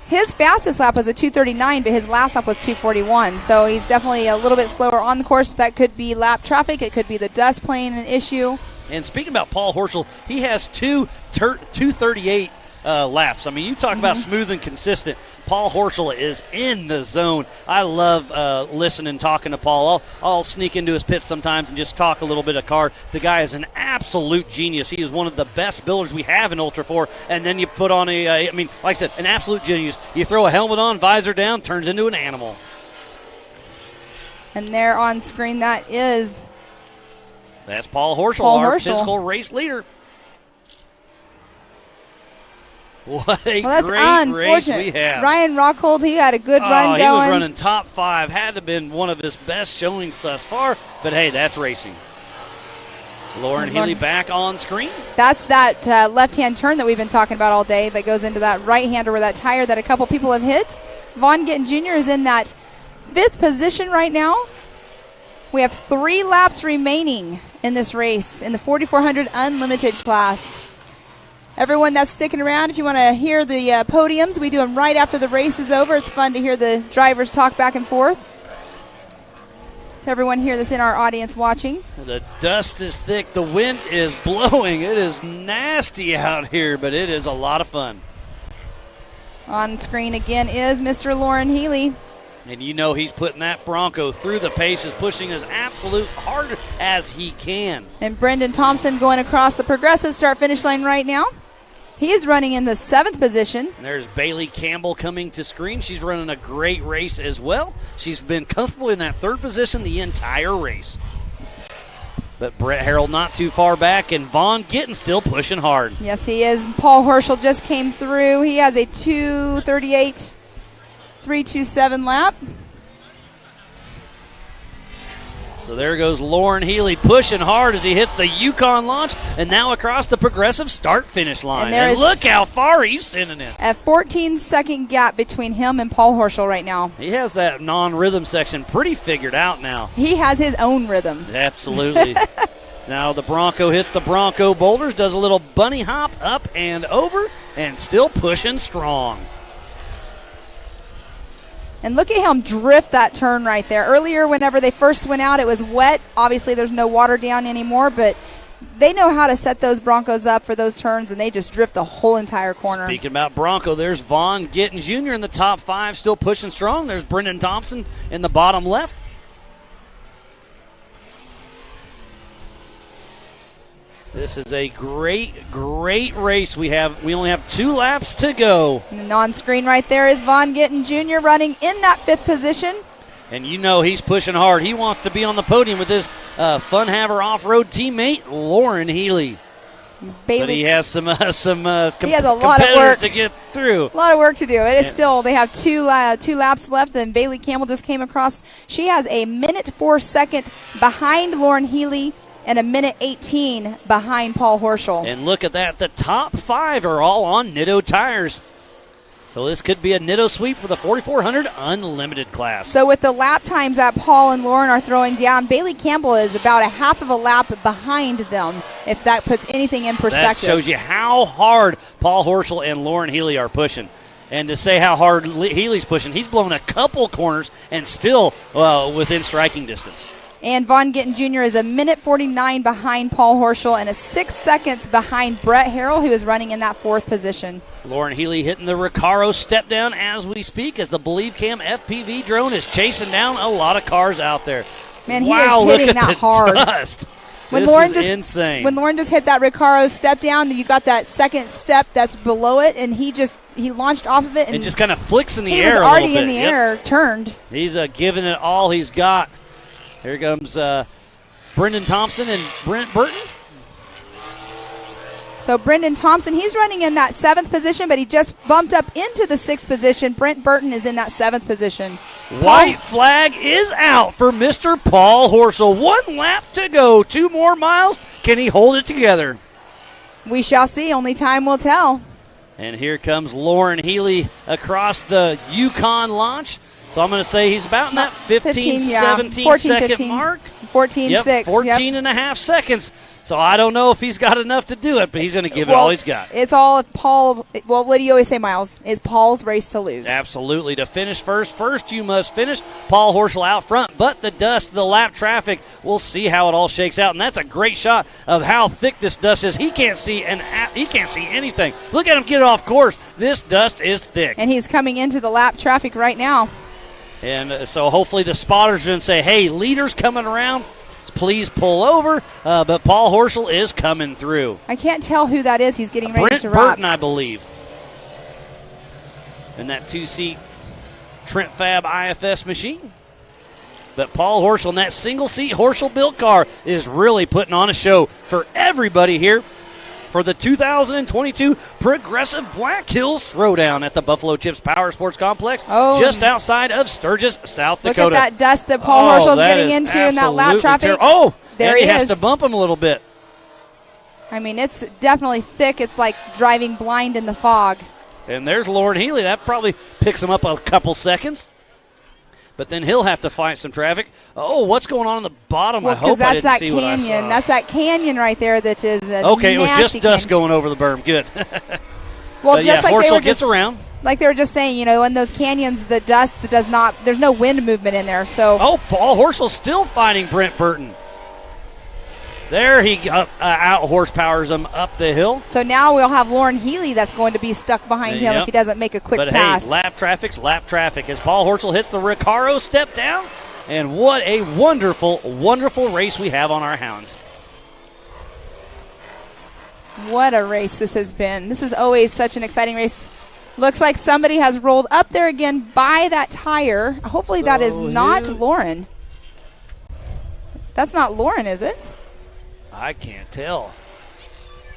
his fastest lap was a 2:39, but his last lap was 2:41. So he's definitely a little bit slower on the course, but that could be lap traffic. It could be the dust playing an issue. And speaking about Paul Horschel, he has 2:38 laps. I mean, you talk about smooth and consistent. Paul Horschel is in the zone. I love listening, talking to Paul. I'll sneak into his pit sometimes and just talk a little bit of car. The guy is an absolute genius. He is one of the best builders we have in Ultra 4. And then you put on like I said, an absolute genius. You throw a helmet on, visor down, turns into an animal. And there on screen, that's Paul Horschel, our physical race leader. What a great race we have. Ryan Rockhold, he had a good run going. He was running top 5. Had to have been one of his best showings thus far. But, hey, that's racing. Lauren Healy back on screen. That's that left-hand turn that we've been talking about all day that goes into that right-hander where that tire that a couple people have hit. Vaughn Gittin Jr. is in that 5th position right now. We have 3 laps remaining in this race in the 4,400 Unlimited class. Everyone that's sticking around, if you want to hear the podiums, we do them right after the race is over. It's fun to hear the drivers talk back and forth. To everyone here that's in our audience watching. The dust is thick. The wind is blowing. It is nasty out here, but it is a lot of fun. On screen again is Mr. Lauren Healy. And you know he's putting that Bronco through the paces, pushing as absolute hard as he can. And Brendan Thompson going across the progressive start-finish line right now. He is running in the 7th position. And there's Bailey Campbell coming to screen. She's running a great race as well. She's been comfortable in that 3rd position the entire race. But Brett Harrell not too far back, and Vaughn Gittin still pushing hard. Yes, he is. Paul Horschel just came through. He has a 2:38, 3:27 lap. So there goes Lauren Healy pushing hard as he hits the Yukon launch and now across the progressive start-finish line. And look how far he's sending it. A 14-second gap between him and Paul Horschel right now. He has that non-rhythm section pretty figured out now. He has his own rhythm. Absolutely. Now the Bronco hits the Bronco boulders, does a little bunny hop up and over, and still pushing strong. And look at him drift that turn right there. Earlier, whenever they first went out, it was wet. Obviously, there's no water down anymore, but they know how to set those Broncos up for those turns, and they just drift the whole entire corner. Speaking about Bronco, there's Vaughn Gittin Jr. in the top 5, still pushing strong. There's Brendan Thompson in the bottom left. This is a great race. We only have 2 laps to go. And on screen right there is Vaughn Gittin Jr. running in that 5th position. And you know he's pushing hard. He wants to be on the podium with his Fun Haver off-road teammate, Lauren Healy. Bailey, But he has some he has a lot of competitors work to get through. A lot of work to do. It is Yeah. still, they have two laps left, and Bailey Campbell just came across. She has a minute 4 second behind Lauren Healy and a minute 18 behind Paul Horschel. And look at that. The top 5 are all on Nitto tires. So this could be a Nitto sweep for the 4400 Unlimited class. So with the lap times that Paul and Lauren are throwing down, Bailey Campbell is about a half of a lap behind them, if that puts anything in That perspective. shows you how hard Paul Horschel and Lauren Healy are pushing. And to say how hard Healy's pushing, he's blown a couple corners and still within striking distance. And Von Gittin Jr. is a minute 49 behind Paul Horschel and a 6 seconds behind Brett Harrell, who is running in that 4th position. Lauren Healy hitting the Recaro step down as we speak as the Believe Cam FPV drone is chasing down a lot of cars out there. Man, he wow, is look hitting at that the hard. dust. When This Lauren is just, insane. When Lauren just hit that Recaro step down, you got that second step that's below it, and he launched off of it. And it just kind of flicks in the he air was a little already bit. in the Yep. air, turned. He's giving it all he's got. Here comes Brendan Thompson and Brent Burton. So Brendan Thompson, he's running in that 7th position, but he just bumped up into the 6th position. Brent Burton is in that 7th position. White flag is out for Mr. Paul Horschel. 1 lap to go. 2 more miles. Can he hold it together? We shall see. Only time will tell. And here comes Lauren Healy across the Yukon launch. So I'm going to say he's about in that 15, 17 14, second 15. mark. 14, Yep, 6. 14 and a half seconds. So I don't know if he's got enough to do it, but he's going to give it all he's got. It's all if Paul. Well, what do you always say, Miles? Is Paul's race to lose? Absolutely. To finish first you must finish. Paul Horschel out front, but the dust, the lap traffic, we'll see how it all shakes out. And that's a great shot of how thick this dust is. He can't see anything. Look at him get off course. This dust is thick. And he's coming into the lap traffic right now. And so hopefully the spotters are going to say, hey, leaders coming around, please pull over. But Paul Horschel is coming through. I can't tell who that is. He's getting ready Brent to wrap. Burton, I believe. In that 2-seat Trent Fab IFS machine. But Paul Horschel in that single-seat Horschel-built car is really putting on a show for everybody here for the 2022 Progressive Black Hills Throwdown at the Buffalo Chips Power Sports Complex just outside of Sturgis, South Dakota. Look at that dust that Paul Horschel's getting into in that lap traffic. There he has to bump him a little bit. I mean, it's definitely thick. It's like driving blind in the fog. And there's Lauren Healy. That probably picks him up a couple seconds. But then he'll have to fight some traffic. Oh, what's going on the bottom? Well, I hope I didn't that see what I canyon. saw. That's that canyon right there that is a okay, it was just nasty dust canyon. going over the berm. Good. Well, but just yeah, like they Horschel were gets around. Like they were just saying, in those canyons, the dust does not, there's no wind movement in there. So Paul Horschel still fighting Brent Burton. There he out horsepowers him up the hill. So now we'll have Lauren Healy that's going to be stuck behind him if he doesn't make a quick pass. Hey, lap traffic as Paul Horschel hits the Recaro step down. And what a wonderful, wonderful race we have on our hounds. What a race this has been. This is always such an exciting race. Looks like somebody has rolled up there again by that tire. Hopefully that is not Lauren. That's not Lauren, is it? I can't tell.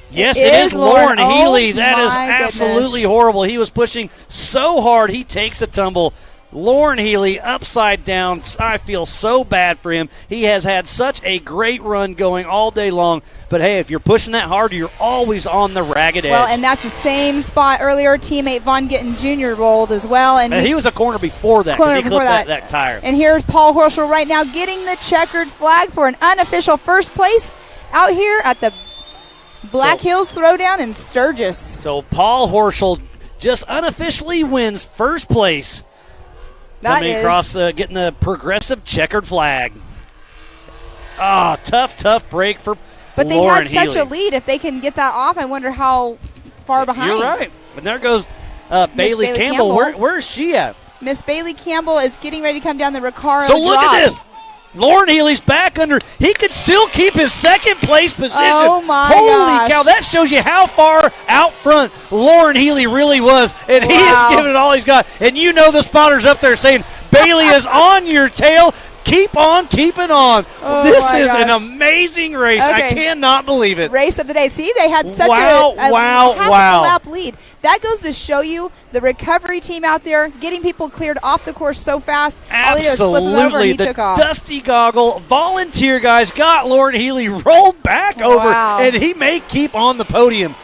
Yes, it is Lauren Healy. That is absolutely horrible. He was pushing so hard, he takes a tumble. Lauren Healy upside down. I feel so bad for him. He has had such a great run going all day long. But, hey, if you're pushing that hard, you're always on the ragged edge. Well, and that's the same spot earlier. Teammate Von Gittin Jr. rolled as well. And he was a corner before that because he clipped that tire. And here's Paul Horschel right now getting the checkered flag for an unofficial first place out here at the Black Hills Throwdown in Sturgis. So Paul Horschel just unofficially wins first place. Coming across, getting the progressive checkered flag. Tough break for But Lauren they had Healy. such a lead. If they can get that off, I wonder how far behind. You're right. And there goes Bailey Campbell. Where's she at? Miss Bailey Campbell is getting ready to come down the Recaro So look drop. at this. Lauren Healy's back under. He could still keep his second place position. Oh, my Holy gosh. cow. That shows you how far out front Lauren Healy really was. And he is giving it all he's got. And the spotter's up there saying, Bailey is on your tail. keep on keeping on. Oh, This my is an gosh. amazing race. I Okay. cannot believe it. Race of the day. See, they had such Wow, a wow, half wow. a lap lead. That goes to show you the recovery team out there getting people cleared off the course so fast. All he did was flip him over and Absolutely. he The took off. Dusty Goggle volunteer guys got Lauren Healy rolled back over, Wow. and he may keep on the podium.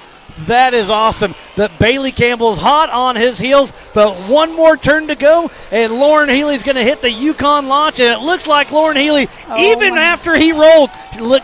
That is awesome. That Bailey Campbell's hot on his heels, but one more turn to go, and Lauren Healy's going to hit the Yukon launch, and it looks like Lauren Healy, even after he rolled,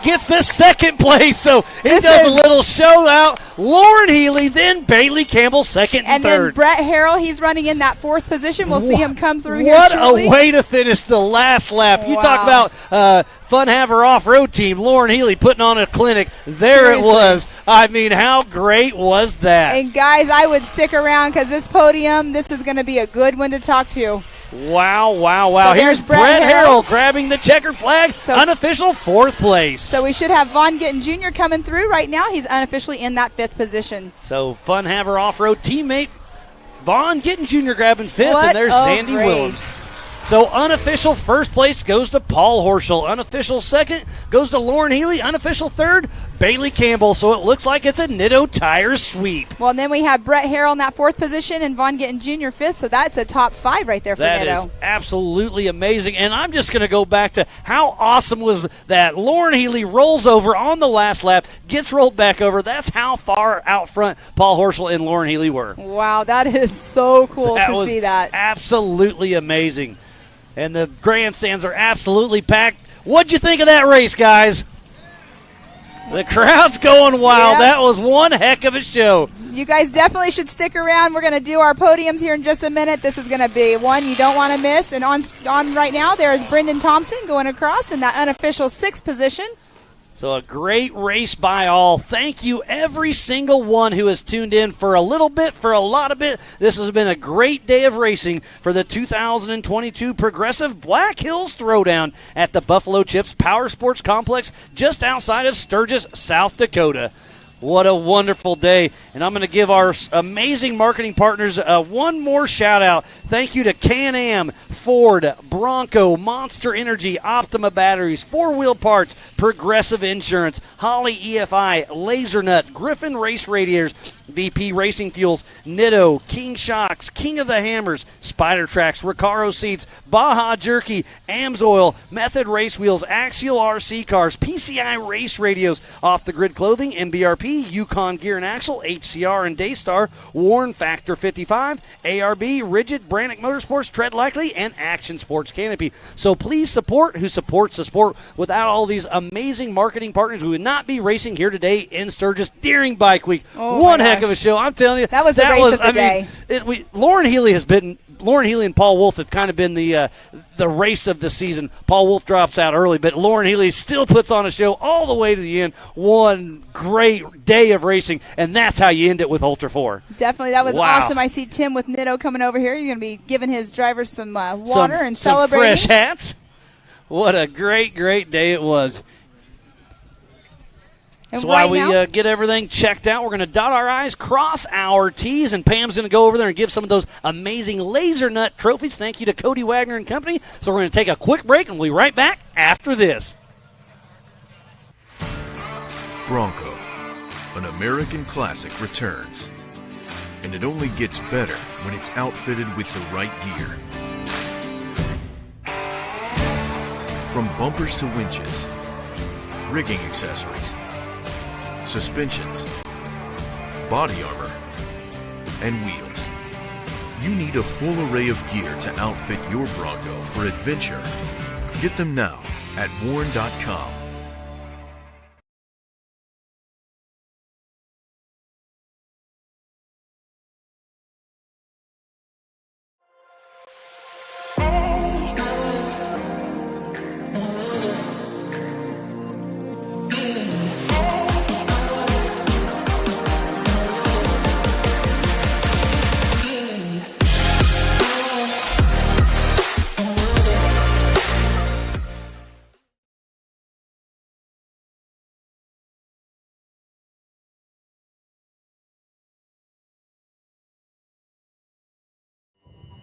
gets this second place. So he This does a is- little show out. Lauren Healy, then Bailey Campbell, second and And then third. Brett Harrell, he's running in that fourth position. We'll see him come through here What shortly. a way to finish the last lap. You talk Wow. about Fun Haver off-road team, Lauren Healy putting on a clinic. There Seriously. it was. I mean, how great was that? And guys, I would stick around because this podium, this is going to be a good one to talk to. Wow, wow, wow. So Here's there's Brett Brett Harrell. Harrell grabbing the checkered flag. So- Unofficial fourth place. So we should have Von Gittin Jr. coming through right now. He's unofficially in that fifth position. So Fun Haver off-road teammate Von Gittin Jr. grabbing fifth, What and there's a Sandy race. Willems. So unofficial first place goes to Paul Horschel. Unofficial second goes to Lauren Healy. Unofficial third, Bailey Campbell. So it looks like it's a Nitto Tire sweep. Well, and then we have Brett Harrell in that fourth position and Von Gittin Jr. fifth. So that's a top five right there for That Nitto. is absolutely amazing. And I'm just going to go back to how awesome was that. Lauren Healy rolls over on the last lap, gets rolled back over. That's how far out front Paul Horschel and Lauren Healy were. Wow, that is so cool That to was see that. absolutely amazing. And the grandstands are absolutely packed. What'd you think of that race, guys? The crowd's going wild. Yep. That was one heck of a show. You guys definitely should stick around. We're going to do our podiums here in just a minute. This is going to be one you don't want to miss. And on right now, there is Brendan Thompson going across in that unofficial sixth position. So a great race by all. Thank you, every single one who has tuned in for a little bit, for a lot of it. This has been a great day of racing for the 2022 Progressive Black Hills Throwdown at the Buffalo Chips Power Sports Complex just outside of Sturgis, South Dakota. What a wonderful day. And I'm going to give our amazing marketing partners one more shout out. Thank you to Can-Am, Ford, Bronco, Monster Energy, Optima Batteries, 4-Wheel Parts, Progressive Insurance, Holly EFI, Laser Nut, Griffin Race Radiators, VP Racing Fuels, Nitto, King Shocks, King of the Hammers, Spider Tracks, Recaro Seats, Baja Jerky, Amsoil, Method Race Wheels, Axial RC Cars, PCI Race Radios, Off the Grid Clothing, MBRP, Yukon Gear and Axle, HCR and Daystar, Warren Factor 55, ARB, Rigid, Brannick Motorsports, Tread Likely, and Action Sports Canopy. So please support who supports the sport. Without all these amazing marketing partners, we would not be racing here today in Sturgis during Bike Week. Oh, One my heck gosh. of a show. I'm telling you. That was the race of the day. Lauren Healy and Paul Wolf have kind of been the race of the season. Paul Wolf drops out early, but Lauren Healy still puts on a show all the way to the end. One great day of racing, and that's how you end it with Ultra 4. Definitely. That was Wow. awesome. I see Tim with Nitto coming over here. You're going to be giving his drivers some water and some celebrating. fresh hats. What a great, great day it was. And That's why right we now- get everything checked out. We're going to dot our I's, cross our T's, and Pam's going to go over there and give some of those amazing Laser Nut trophies. Thank you to Cody Wagner and company. So we're going to take a quick break, and we'll be right back after this. Bronco, an American classic, returns. And it only gets better when it's outfitted with the right gear. From bumpers to winches, rigging accessories, suspensions, body armor, and wheels. You need a full array of gear to outfit your Bronco for adventure. Get them now at warren.com.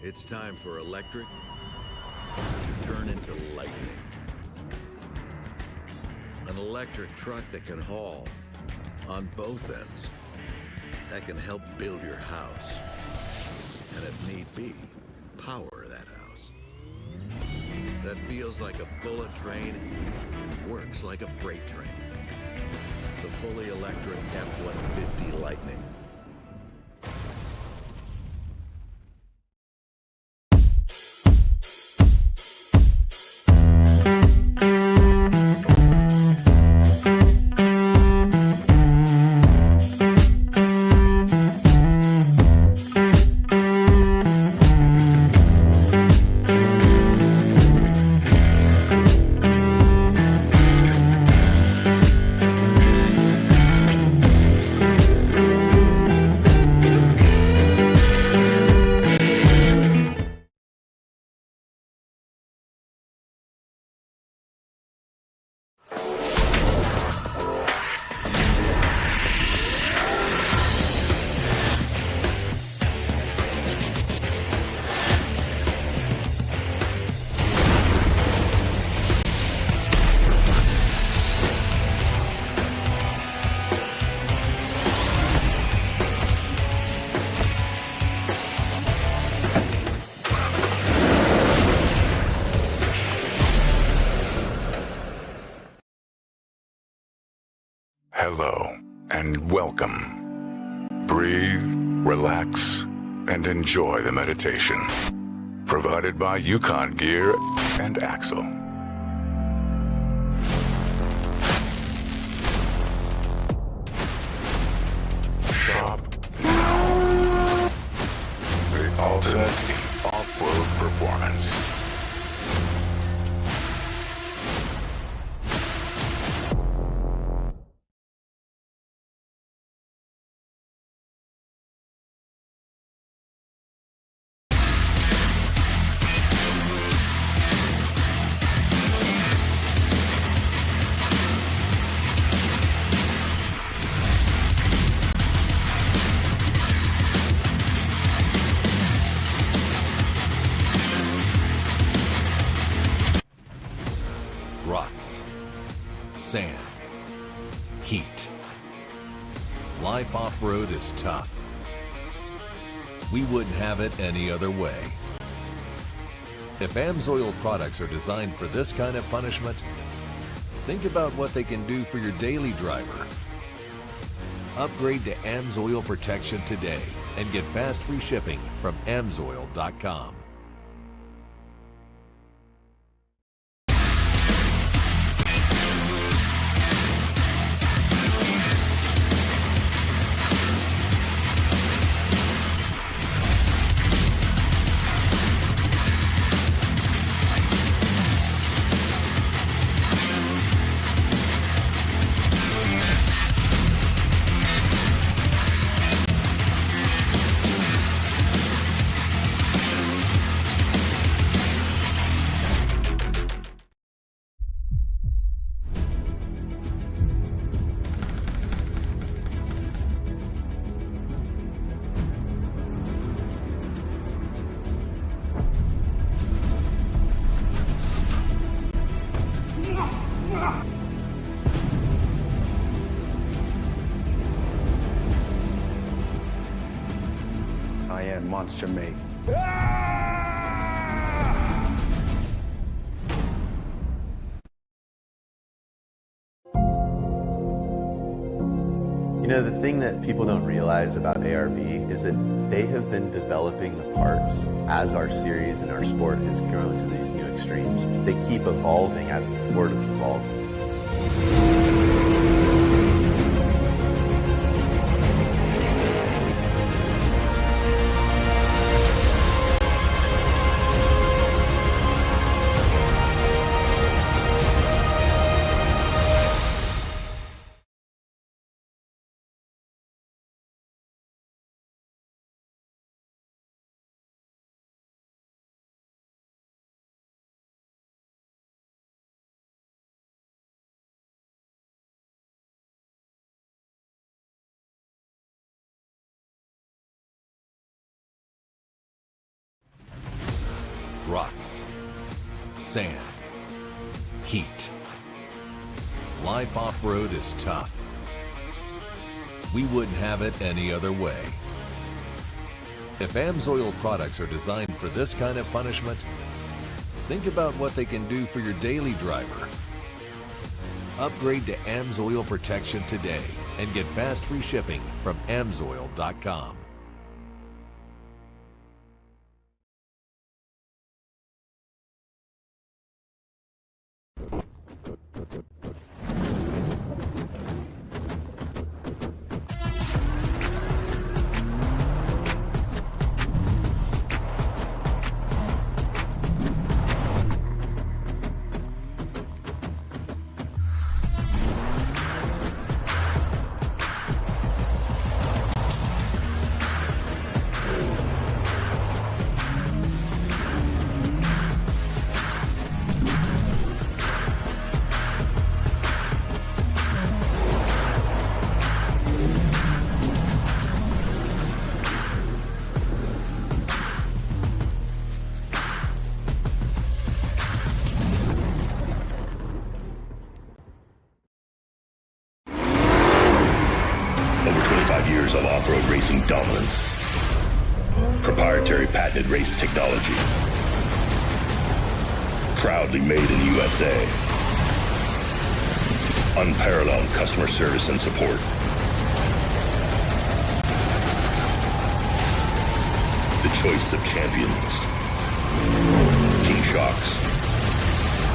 It's time for electric to turn into lightning. An electric truck that can haul on both ends. That can help build your house. And if need be, power that house. That feels like a bullet train and works like a freight train. The fully electric F-150 Lightning. Hello and welcome. Breathe, relax, and enjoy the meditation. Provided by Yukon Gear and Axle. Shop now. The ultimate in off-road performance. Rocks, sand, heat. Life off-road is tough. We wouldn't have it any other way. If AMSOIL products are designed for this kind of punishment, think about what they can do for your daily driver. Upgrade to AMSOIL protection today and get fast free shipping from AMSOIL.com. I am Monster Mate. You know, the thing that people don't realize about ARB is that they have been developing the parts as our series and our sport has grown to these new extremes. They keep evolving as the sport has evolved. Rocks, sand, heat. Life off-road is tough. We wouldn't have it any other way. If AMSOIL products are designed for this kind of punishment, think about what they can do for your daily driver. Upgrade to AMSOIL protection today and get fast free shipping from AMSOIL.com. Years of off-road racing dominance. Proprietary patented race technology. Proudly made in the USA. Unparalleled customer service and support. The choice of champions. King Shocks.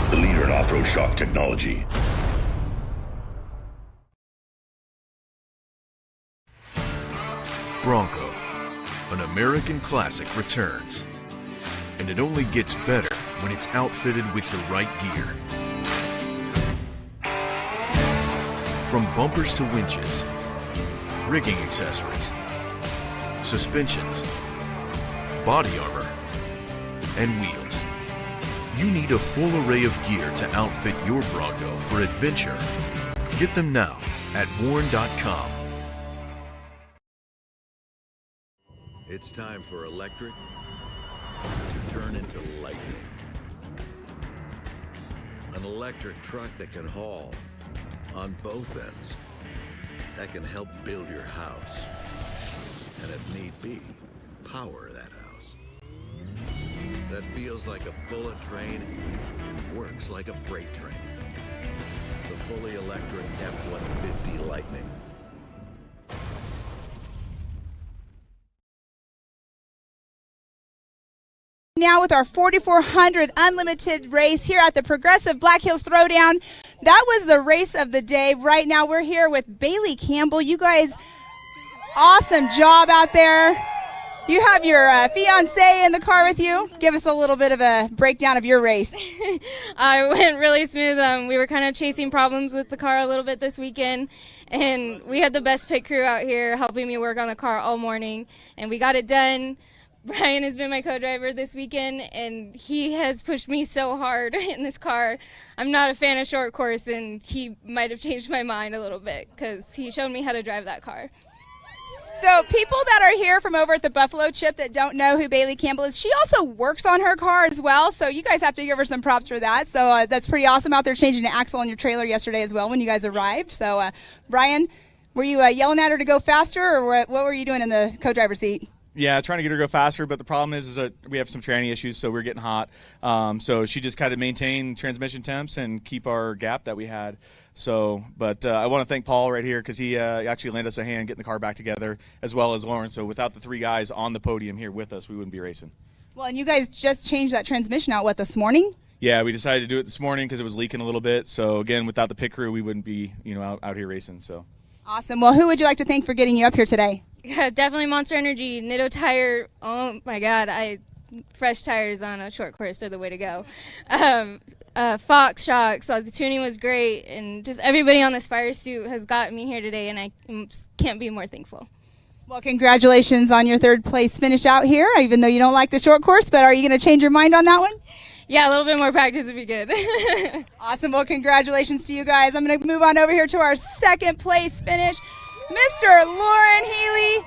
The leader in off-road shock technology. Bronco, an American classic, returns. And it only gets better when it's outfitted with the right gear. From bumpers to winches, rigging accessories, suspensions, body armor, and wheels. You need a full array of gear to outfit your Bronco for adventure. Get them now at warn.com. It's time for electric to turn into lightning. An electric truck that can haul on both ends, that can help build your house, and if need be, power that house. That feels like a bullet train and works like a freight train. The fully electric F-150 Lightning. Now with our 4,400 unlimited race here at the Progressive Black Hills Throwdown. That was the race of the day. Right now we're here with Bailey Campbell. You guys, awesome job out there. You have your fiance in the car with you. Give us a little bit of a breakdown of your race. I went really smooth. We were kind of chasing problems with the car a little bit this weekend, and we had the best pit crew out here helping me work on the car all morning, and we got it done. Brian has been my co-driver this weekend, and he has pushed me so hard in this car. I'm not a fan of short course, and he might have changed my mind a little bit because he showed me how to drive that car. So people that are here from over at the Buffalo Chip that don't know who Bailey Campbell is, she also works on her car as well, so you guys have to give her some props for that. So that's pretty awesome out there changing the axle on your trailer yesterday as well when you guys arrived. So Brian, were you yelling at her to go faster, or what were you doing in the co-driver seat? Yeah, trying to get her to go faster, but the problem is that we have some tranny issues, so we're getting hot. So she just kind of maintained transmission temps and keep our gap that we had. So, but I want to thank Paul right here because he actually lent us a hand getting the car back together, as well as Lauren. So without the three guys on the podium here with us, we wouldn't be racing. Well, and you guys just changed that transmission out, this morning? Yeah, we decided to do it this morning because it was leaking a little bit. So again, without the pit crew, we wouldn't be, out here racing. So. Awesome. Well, who would you like to thank for getting you up here today? Yeah, definitely Monster Energy, Nitto Tire. Oh my God, fresh tires on a short course are the way to go. Fox Shocks, the tuning was great, and just everybody on this fire suit has gotten me here today, and I can't be more thankful. Well, congratulations on your third place finish out here, even though you don't like the short course, but are you going to change your mind on that one? Yeah, a little bit more practice would be good. Awesome. Well, congratulations to you guys. I'm going to move on over here to our second place finish. Mr. Lauren Healy,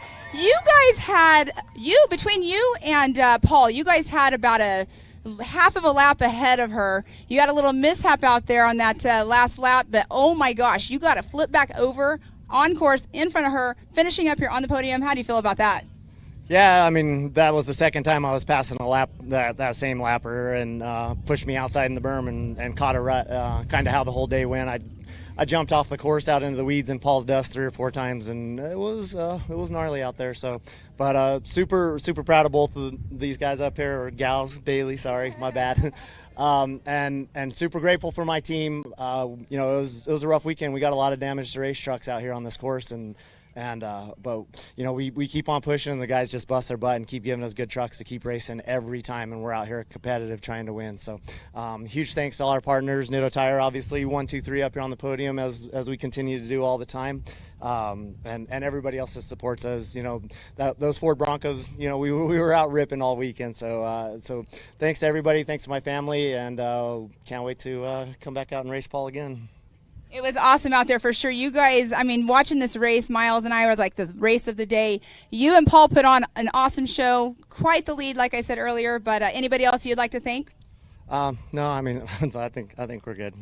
between you and Paul, you guys had about a half of a lap ahead of her. You had a little mishap out there on that last lap, but oh my gosh, you got to flip back over on course in front of her, finishing up here on the podium. How do you feel about that? Yeah, I mean, that was the second time I was passing a lap, that same lapper, and pushed me outside in the berm and caught a rut, kind of how the whole day went. I jumped off the course out into the weeds in Paul's dust 3 or 4 times, and it was gnarly out there. So, but super proud of both of these guys up here, or gals, Bailey, sorry, my bad. And super grateful for my team. You know, it was a rough weekend. We got a lot of damaged race trucks out here on this course, but you know, we keep on pushing, and the guys just bust their butt and keep giving us good trucks to keep racing every time, and we're out here competitive trying to win. So huge thanks to all our partners, Nitto Tire, obviously 1, 2, 3 up here on the podium as we continue to do all the time, and everybody else that supports us. You know, those Ford Broncos, you know, we were out ripping all weekend. So thanks to everybody, thanks to my family, and can't wait to come back out and race Paul again. It was awesome out there for sure. You guys, I mean, watching this race, Miles and I was like the race of the day. You and Paul put on an awesome show. Quite the lead, like I said earlier. But anybody else you'd like to thank? No, I mean, I think we're good.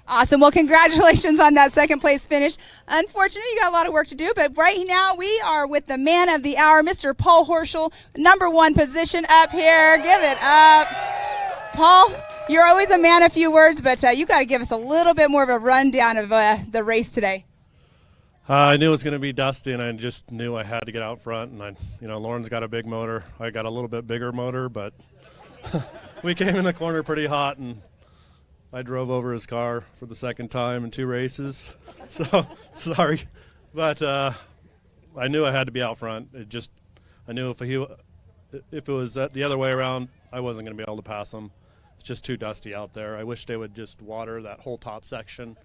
Awesome. Well, congratulations on that second place finish. Unfortunately, you got a lot of work to do, but right now we are with the man of the hour, Mr. Paul Horschel, #1 position up here. Give it up. Paul, you're always a man of few words, but you got to give us a little bit more of a rundown of the race today. I knew it was going to be dusty, and I just knew I had to get out front. And Lauren's got a big motor. I got a little bit bigger motor, but we came in the corner pretty hot, and I drove over his car for the second time in 2 races. So sorry, but I knew I had to be out front. I knew if it was the other way around, I wasn't going to be able to pass him. Just too dusty out there. I wish they would just water that whole top section.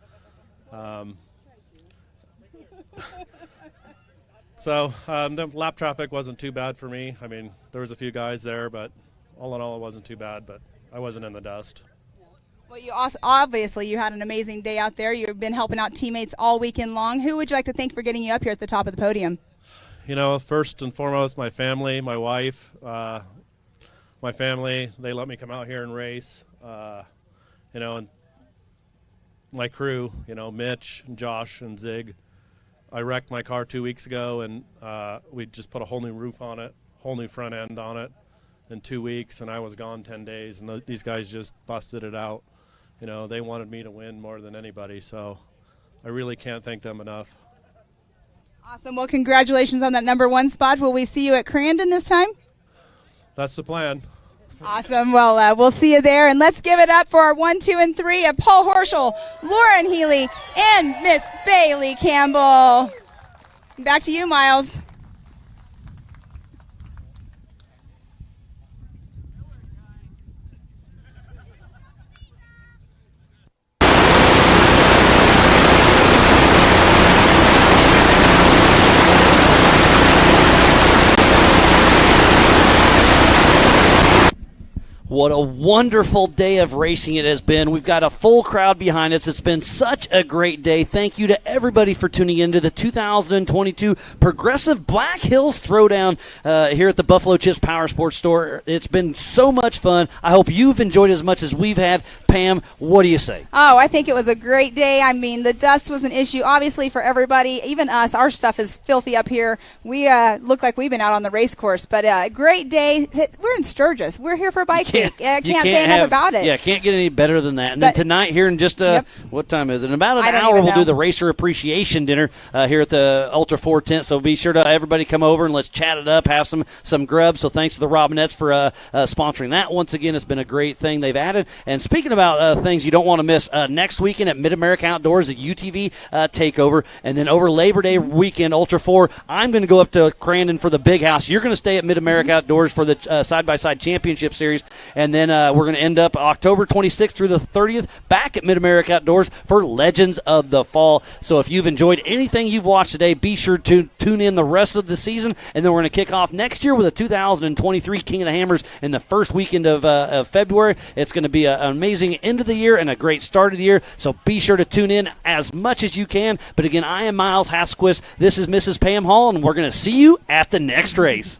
The lap traffic wasn't too bad for me. I mean, there was a few guys there, but all in all, it wasn't too bad, but I wasn't in the dust. Well, you also, obviously, you had an amazing day out there. You've been helping out teammates all weekend long. Who would you like to thank for getting you up here at the top of the podium? You know, first and foremost, my family, my wife, my family, they let me come out here and race, and my crew, Mitch and Josh and Zig. I wrecked my car 2 weeks ago, and we just put a whole new roof on it, whole new front end on it in 2 weeks, and I was gone 10 days, and these guys just busted it out. They wanted me to win more than anybody, so I really can't thank them enough. Awesome. Well, congratulations on that #1 spot. Will we see you at Crandon this time? That's the plan. Awesome. Well, we'll see you there. And let's give it up for our 1, 2, and 3 of Paul Horschel, Lauren Healy, and Miss Bailey Campbell. Back to you, Miles. What a wonderful day of racing it has been. We've got a full crowd behind us. It's been such a great day. Thank you to everybody for tuning in to the 2022 Progressive Black Hills Throwdown here at the Buffalo Chips Power Sports Store. It's been so much fun. I hope you've enjoyed as much as we've had. Pam, what do you say? Oh, I think it was a great day. I mean, the dust was an issue, obviously, for everybody, even us. Our stuff is filthy up here. We look like we've been out on the race course, but a great day. We're in Sturgis. We're here for Bike Week. I can't say enough about it. Yeah, can't get any better than that. And then tonight here in just, what time is it? In about an hour, we'll do the Racer Appreciation Dinner here at the Ultra 4 tent. So be sure to everybody come over and let's chat it up, have some grub. So thanks to the Robinettes for sponsoring that. Once again, it's been a great thing they've added. And speaking about things you don't want to miss, next weekend at Mid-America Outdoors, the UTV takeover. And then over Labor Day weekend, Ultra 4, I'm going to go up to Crandon for the Big House. You're going to stay at Mid-America Outdoors for the Side-by-Side Championship Series. And then we're going to end up October 26th through the 30th back at Mid-America Outdoors for Legends of the Fall. So if you've enjoyed anything you've watched today, be sure to tune in the rest of the season. And then we're going to kick off next year with a 2023 King of the Hammers in the first weekend of February. It's going to be an amazing end of the year and a great start of the year. So be sure to tune in as much as you can. But again, I am Miles Hasquist. This is Mrs. Pam Hall, and we're going to see you at the next race.